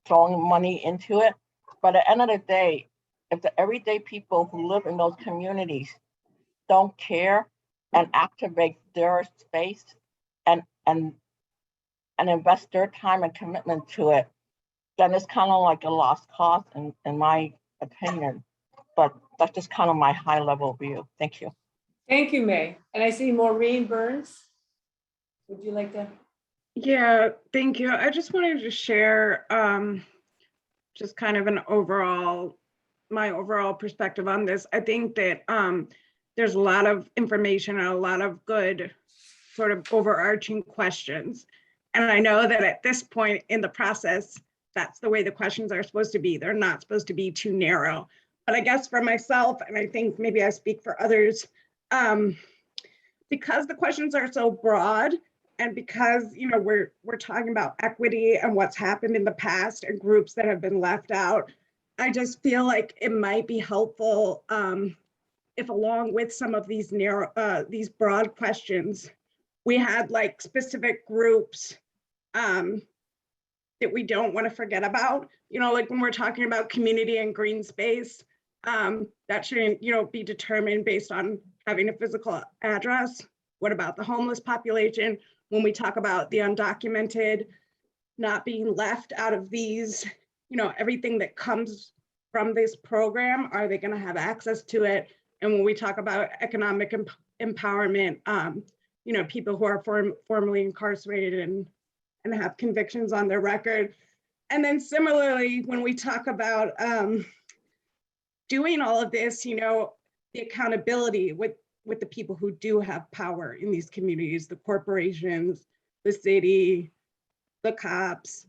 throwing money into it. But at the end of the day, if the everyday people who live in those communities don't care and activate their space and invest their time and commitment to it, then it's kind of like a lost cause in my opinion. But that's just kind of my high level view. Thank you. Thank you, May. And I see Maureen Burns. Would you like to? Yeah, thank you. I just wanted to share just kind of my overall perspective on this. I think that there's a lot of information and a lot of good sort of overarching questions. And I know that at this point in the process, that's the way the questions are supposed to be. They're not supposed to be too narrow. But I guess for myself, and I think maybe I speak for others, because the questions are so broad and because we're talking about equity and what's happened in the past and groups that have been left out, I just feel like it might be helpful if along with some of these these broad questions, we had like specific groups that we don't want to forget about, like when we're talking about community and green space, that shouldn't, be determined based on having a physical address. What about the homeless population? When we talk about the undocumented not being left out of these, everything that comes from this program, are they going to have access to it? And when we talk about economic empowerment, people who are formerly incarcerated and have convictions on their record. And then similarly, when we talk about doing all of this, the accountability with the people who do have power in these communities, the corporations, the city, the cops.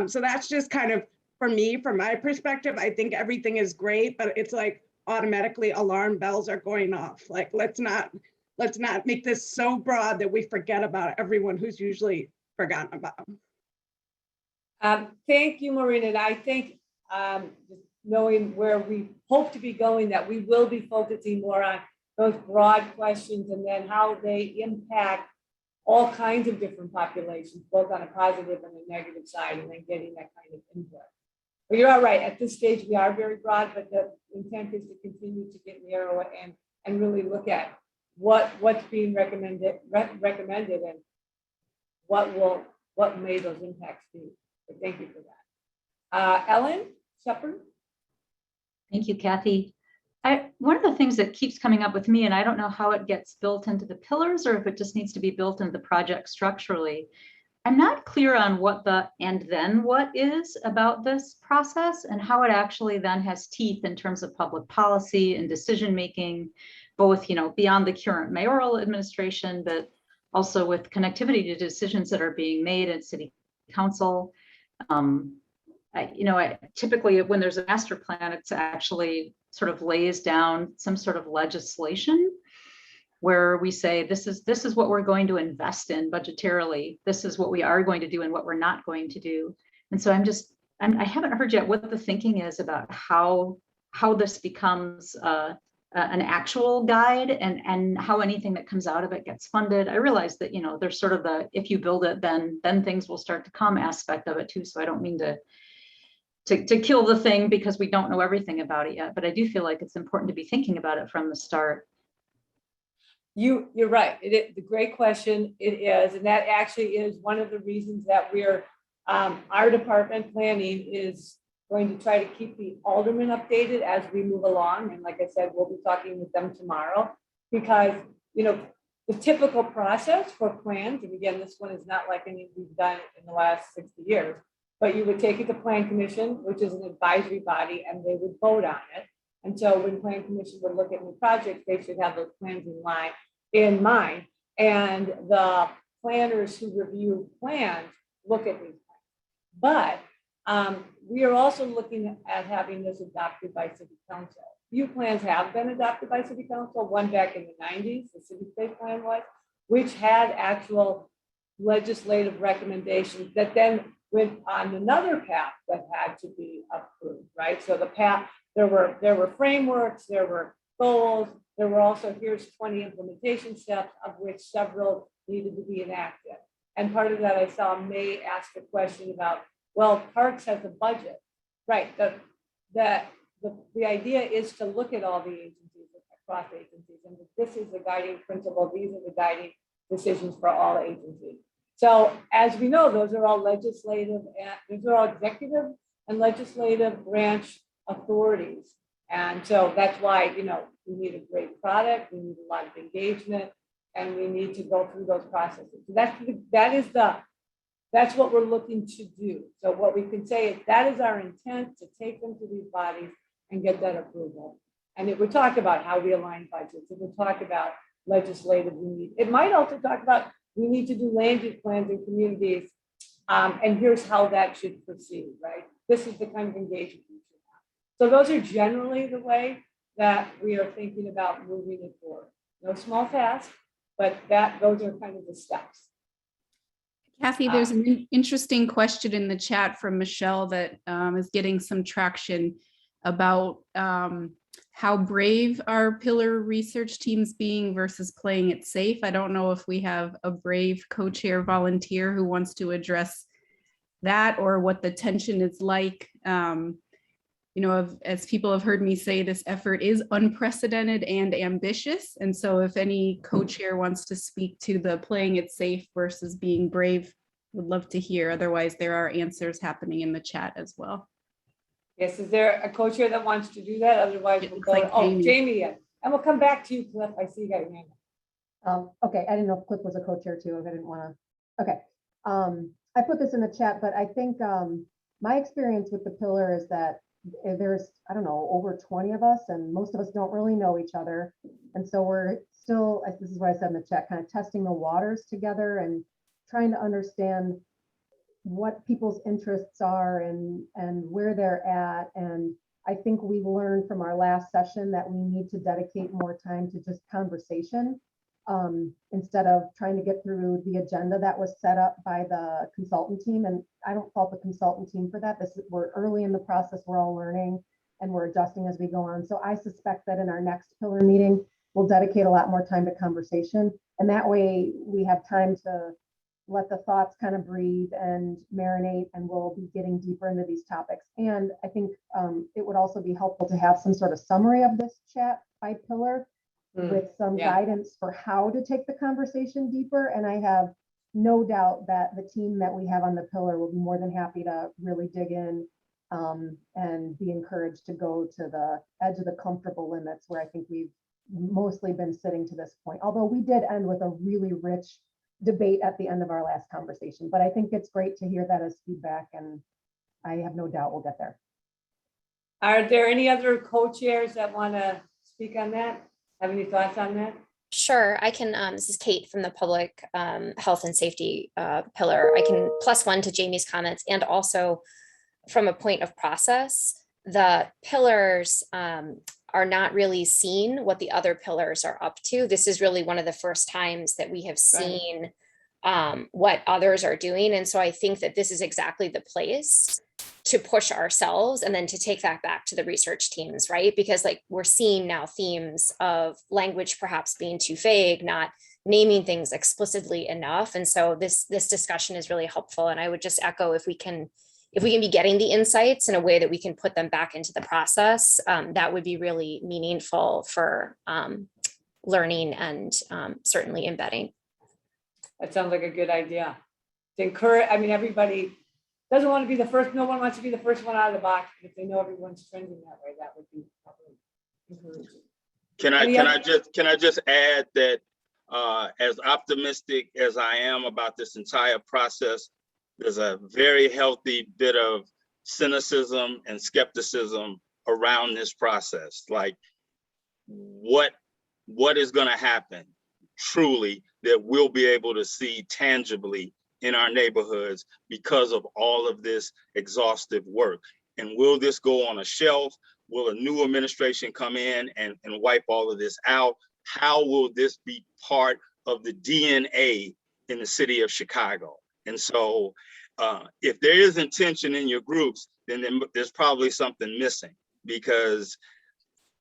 So that's just kind of, for me, from my perspective, I think everything is great, but it's like automatically alarm bells are going off. Like, let's not make this so broad that we forget about everyone who's usually forgotten about. Thank you, Maureen. And I think knowing where we hope to be going, that we will be focusing more on those broad questions and then how they impact all kinds of different populations, both on a positive and a negative side, and then getting that kind of input. But you're all right. At this stage, we are very broad, but the intent is to continue to get narrower and really look at what's being recommended and what may those impacts be. So thank you for that. Ellen Shepard. Thank you, Kathy. One of the things that keeps coming up with me, and I don't know how it gets built into the pillars or if it just needs to be built into the project structurally, I'm not clear on what the and then what is about this process and how it actually then has teeth in terms of public policy and decision making, both beyond the current mayoral administration, but also with connectivity to decisions that are being made at city council. Typically when there's a master plan, it's actually sort of lays down some sort of legislation where we say, this is what we're going to invest in budgetarily. This is what we are going to do and what we're not going to do. And so I haven't heard yet what the thinking is about how this becomes an actual guide and how anything that comes out of it gets funded. I realize that, you know, there's sort of the, if you build it, then things will start to come aspect of it too. So I don't mean to kill the thing because we don't know everything about it yet, but I do feel like it's important to be thinking about it from the start. You're right. The great question it is, and that actually is one of the reasons that we're our department planning is going to try to keep the aldermen updated as we move along. And like I said, we'll be talking with them tomorrow because, you know, the typical process for plans, and again, this one is not like any we've done in the last 60 years, but you would take it to Plan Commission, which is an advisory body, and they would vote on it. And so when Plan Commission would look at new projects, they should have those plans in mind. And the planners who review plans look at these plans. But we are also looking at having this adopted by City Council. Few plans have been adopted by City Council, one back in the 90s, the City State Plan was, which had actual legislative recommendations that then went on another path that had to be approved, right? So the path, there were frameworks, there were goals, there were also, here's 20 implementation steps, of which several needed to be enacted. And part of that, I saw May ask a question about, well, Parks has a budget, right? The idea is to look at all the agencies across agencies, and this is the guiding principle. These are the guiding decisions for all agencies. So as we know, those are all legislative, and those are all executive and legislative branch authorities. And so that's why, you know, we need a great product, we need a lot of engagement, and we need to go through those processes. So that's what we're looking to do. So what we can say is that is our intent, to take them to these bodies and get that approval. And it would talk about how we align budgets. It would talk about legislative need. It might also talk about we need to do land use plans in communities. And here's how that should proceed, right? This is the kind of engagement we should have. So those are generally the way that we are thinking about moving it forward. No small task, but those are kind of the steps. Kathy, there's an interesting question in the chat from Michelle that is getting some traction about how brave are pillar research teams being versus playing it safe. I don't know if we have a brave co-chair volunteer who wants to address that, or what the tension is like. You know, as people have heard me say, this effort is unprecedented and ambitious. And so if any co-chair wants to speak to the playing it safe versus being brave, would love to hear. Otherwise, there are answers happening in the chat as well. Yes, is there a co-chair that wants to do that? Otherwise, we'll go to Jamie, and we'll come back to you, Cliff. I see you got your hand. Okay, I didn't know if Cliff was a co-chair too, if I didn't want to. Okay, I put this in the chat, but I think my experience with the pillar is that there's, I don't know, over 20 of us, and most of us don't really know each other. And so we're still, this is what I said in the chat, kind of testing the waters together and trying to understand what people's interests are and where they're at. And I think we learned from our last session that we need to dedicate more time to just conversation instead of trying to get through the agenda that was set up by the consultant team. And I don't fault the consultant team for that. We're early in the process, we're all learning and we're adjusting as we go on. So I suspect that in our next pillar meeting, we'll dedicate a lot more time to conversation. And that way we have time to let the thoughts kind of breathe and marinate, and we'll be getting deeper into these topics. And I think it would also be helpful to have some sort of summary of this chat by pillar with some guidance for how to take the conversation deeper. And I have no doubt that the team that we have on the pillar will be more than happy to really dig in and be encouraged to go to the edge of the comfortable limits where I think we've mostly been sitting to this point. Although we did end with a really rich debate at the end of our last conversation, but I think it's great to hear that as feedback, and I have no doubt we'll get there. Are there any other co-chairs that want to speak on that? Have any thoughts on that? Sure, I can. This is Kate from the Public Health and Safety pillar. I can +1 to Jamie's comments, and also from a point of process, the pillars are not really seen what the other pillars are up to. This is really one of the first times that we have seen what others are doing. And so I think that this is exactly the place to push ourselves and then to take that back to the research teams, right? Because like we're seeing now themes of language perhaps being too vague, not naming things explicitly enough. And so this discussion is really helpful. And I would just echo, if we can be getting the insights in a way that we can put them back into the process, that would be really meaningful for learning and certainly embedding. That sounds like a good idea. To encourage, I mean, everybody doesn't want to be the first, no one wants to be the first one out of the box. If they know everyone's trending that way, that would be probably encouraging. Can I just add that as optimistic as I am about this entire process, there's a very healthy bit of cynicism and skepticism around this process. Like, what is going to happen truly that we'll be able to see tangibly in our neighborhoods because of all of this exhaustive work? And will this go on a shelf? Will a new administration come in and wipe all of this out? How will this be part of the DNA in the city of Chicago? And so if there is intention in your groups, then there's probably something missing, because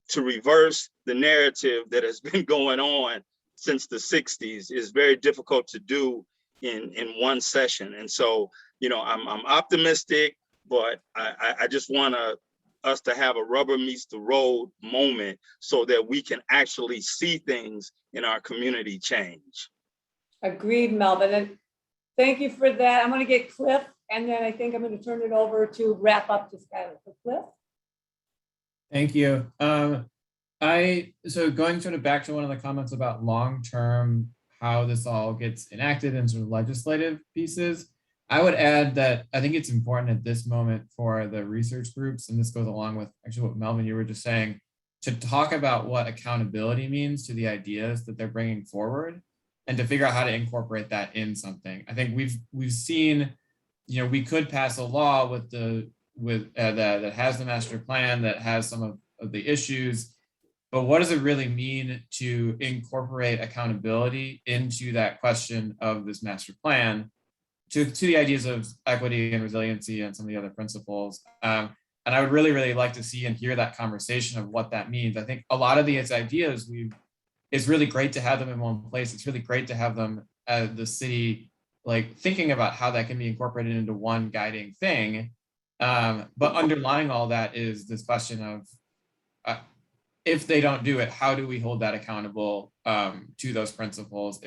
to reverse the narrative that has been going on since the 60s is very difficult to do in one session. And so, I'm optimistic, but I just want us to have a rubber meets the road moment so that we can actually see things in our community change. Agreed, Melvin. And thank you for that. I'm going to get Cliff, and then I think I'm going to turn it over to wrap up to Skylar. So Cliff? Thank you. So going sort of back to one of the comments about long-term, how this all gets enacted in sort of legislative pieces, I would add that I think it's important at this moment for the research groups, and this goes along with actually what Melvin, you were just saying, to talk about what accountability means to the ideas that they're bringing forward, and to figure out how to incorporate that in something. I think we've seen, we could pass a law that has the master plan, that has some of the issues, but what does it really mean to incorporate accountability into that question of this master plan, to the ideas of equity and resiliency and some of the other principles? And I would really, really like to see and hear that conversation of what that means. I think a lot of these ideas, it's really great to have them in one place. It's really great to have them at the city, like thinking about how that can be incorporated into one guiding thing. But underlying all that is this question of, if they don't do it, how do we hold that accountable to those principles?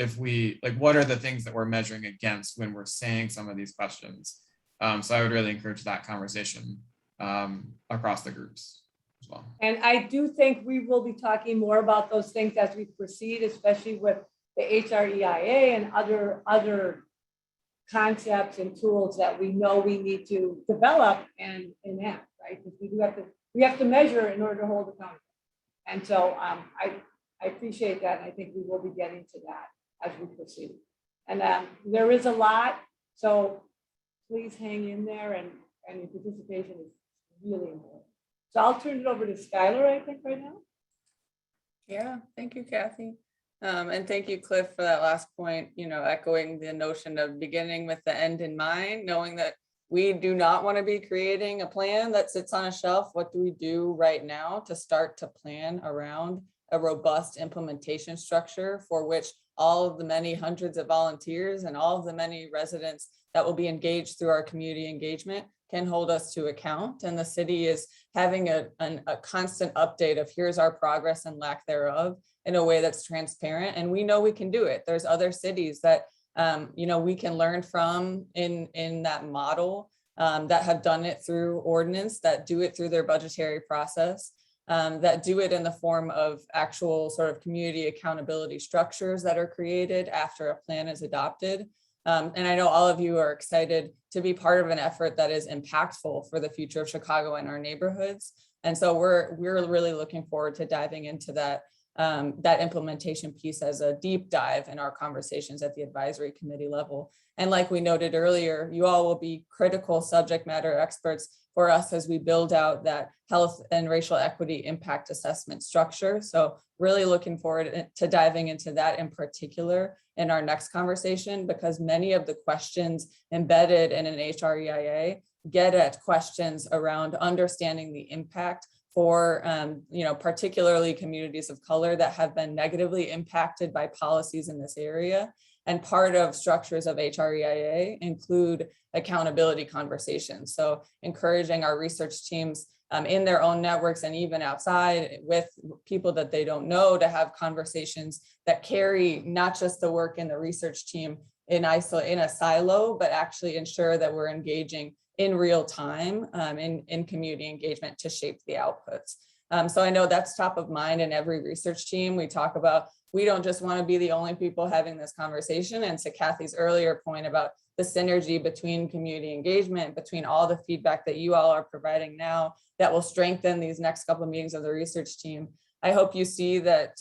What are the things that we're measuring against when we're saying some of these questions? So I would really encourage that conversation across the groups as well. And I do think we will be talking more about those things as we proceed, especially with the HREIA and other concepts and tools that we know we need to develop and enact, right? Because we have to measure in order to hold accountable. And so I appreciate that. And I think we will be getting to that as we proceed. And there is a lot, so please hang in there, and your participation is really important. So I'll turn it over to Skylar, I think, right now. Yeah, thank you, Kathy. And thank you, Cliff, for that last point, echoing the notion of beginning with the end in mind, knowing that we do not want to be creating a plan that sits on a shelf. What do we do right now to start to plan around a robust implementation structure for which all of the many hundreds of volunteers and all of the many residents that will be engaged through our community engagement can hold us to account? And the city is having a constant update of here's our progress and lack thereof in a way that's transparent. And we know we can do it. There's other cities that we can learn from in that model that have done it through ordinance, that do it through their budgetary process, that do it in the form of actual sort of community accountability structures that are created after a plan is adopted. And I know all of you are excited to be part of an effort that is impactful for the future of Chicago and our neighborhoods. And so we're really looking forward to diving into that implementation piece as a deep dive in our conversations at the advisory committee level. And like we noted earlier, you all will be critical subject matter experts for us as we build out that health and racial equity impact assessment structure. So really looking forward to diving into that in particular in our next conversation, because many of the questions embedded in an HREIA get at questions around understanding the impact for, particularly communities of color that have been negatively impacted by policies in this area. And part of structures of HREIA include accountability conversations. So encouraging our research teams in their own networks and even outside with people that they don't know to have conversations that carry not just the work in the research team in a silo, but actually ensure that we're engaging in real time in community engagement to shape the outputs. So I know that's top of mind in every research team. We talk about, we don't just want to be the only people having this conversation. And to Kathy's earlier point about the synergy between community engagement, between all the feedback that you all are providing now that will strengthen these next couple of meetings of the research team. I hope you see that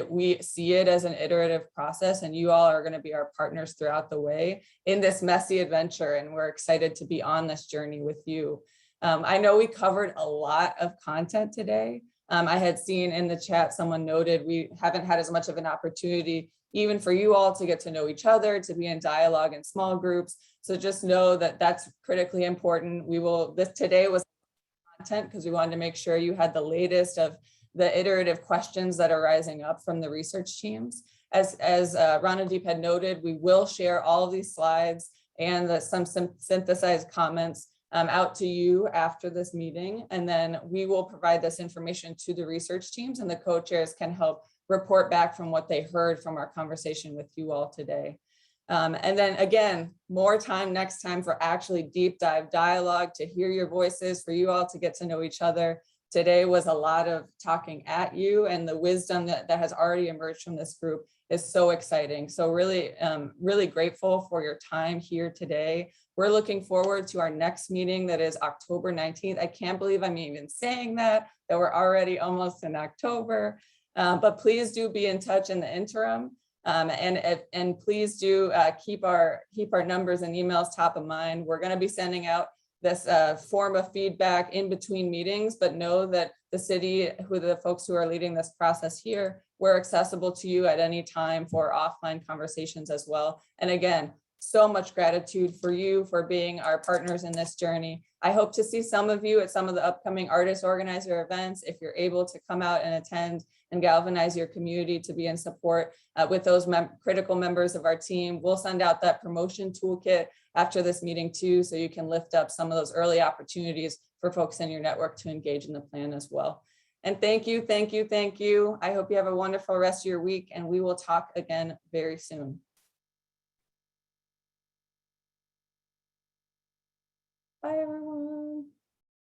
we see it as an iterative process, and you all are going to be our partners throughout the way in this messy adventure. And we're excited to be on this journey with you. I know we covered a lot of content today. I had seen in the chat, someone noted we haven't had as much of an opportunity even for you all to get to know each other, to be in dialogue in small groups. So just know that that's critically important. Today was content because we wanted to make sure you had the latest of the iterative questions that are rising up from the research teams. As Ranadeep had noted, we will share all of these slides and some synthesized comments out to you after this meeting. And then we will provide this information to the research teams, and the co-chairs can help report back from what they heard from our conversation with you all today. And then again, more time next time for actually deep dive dialogue, to hear your voices, for you all to get to know each other. Today was a lot of talking at you, and the wisdom that has already emerged from this group is so exciting. So really, really grateful for your time here today. We're looking forward to our next meeting that is October 19th. I can't believe I'm even saying that we're already almost in October, but please do be in touch in the interim. And please do keep our numbers and emails top of mind. We're going to be sending out this form of feedback in between meetings, but know that the city, the folks who are leading this process here, we're accessible to you at any time for offline conversations as well. And again, so much gratitude for you for being our partners in this journey. I hope to see some of you at some of the upcoming artist organizer events, if you're able to come out and attend and galvanize your community to be in support with those critical members of our team. We'll send out that promotion toolkit after this meeting too, so you can lift up some of those early opportunities for folks in your network to engage in the plan as well. And thank you, thank you, thank you. I hope you have a wonderful rest of your week, and we will talk again very soon. Bye, everyone.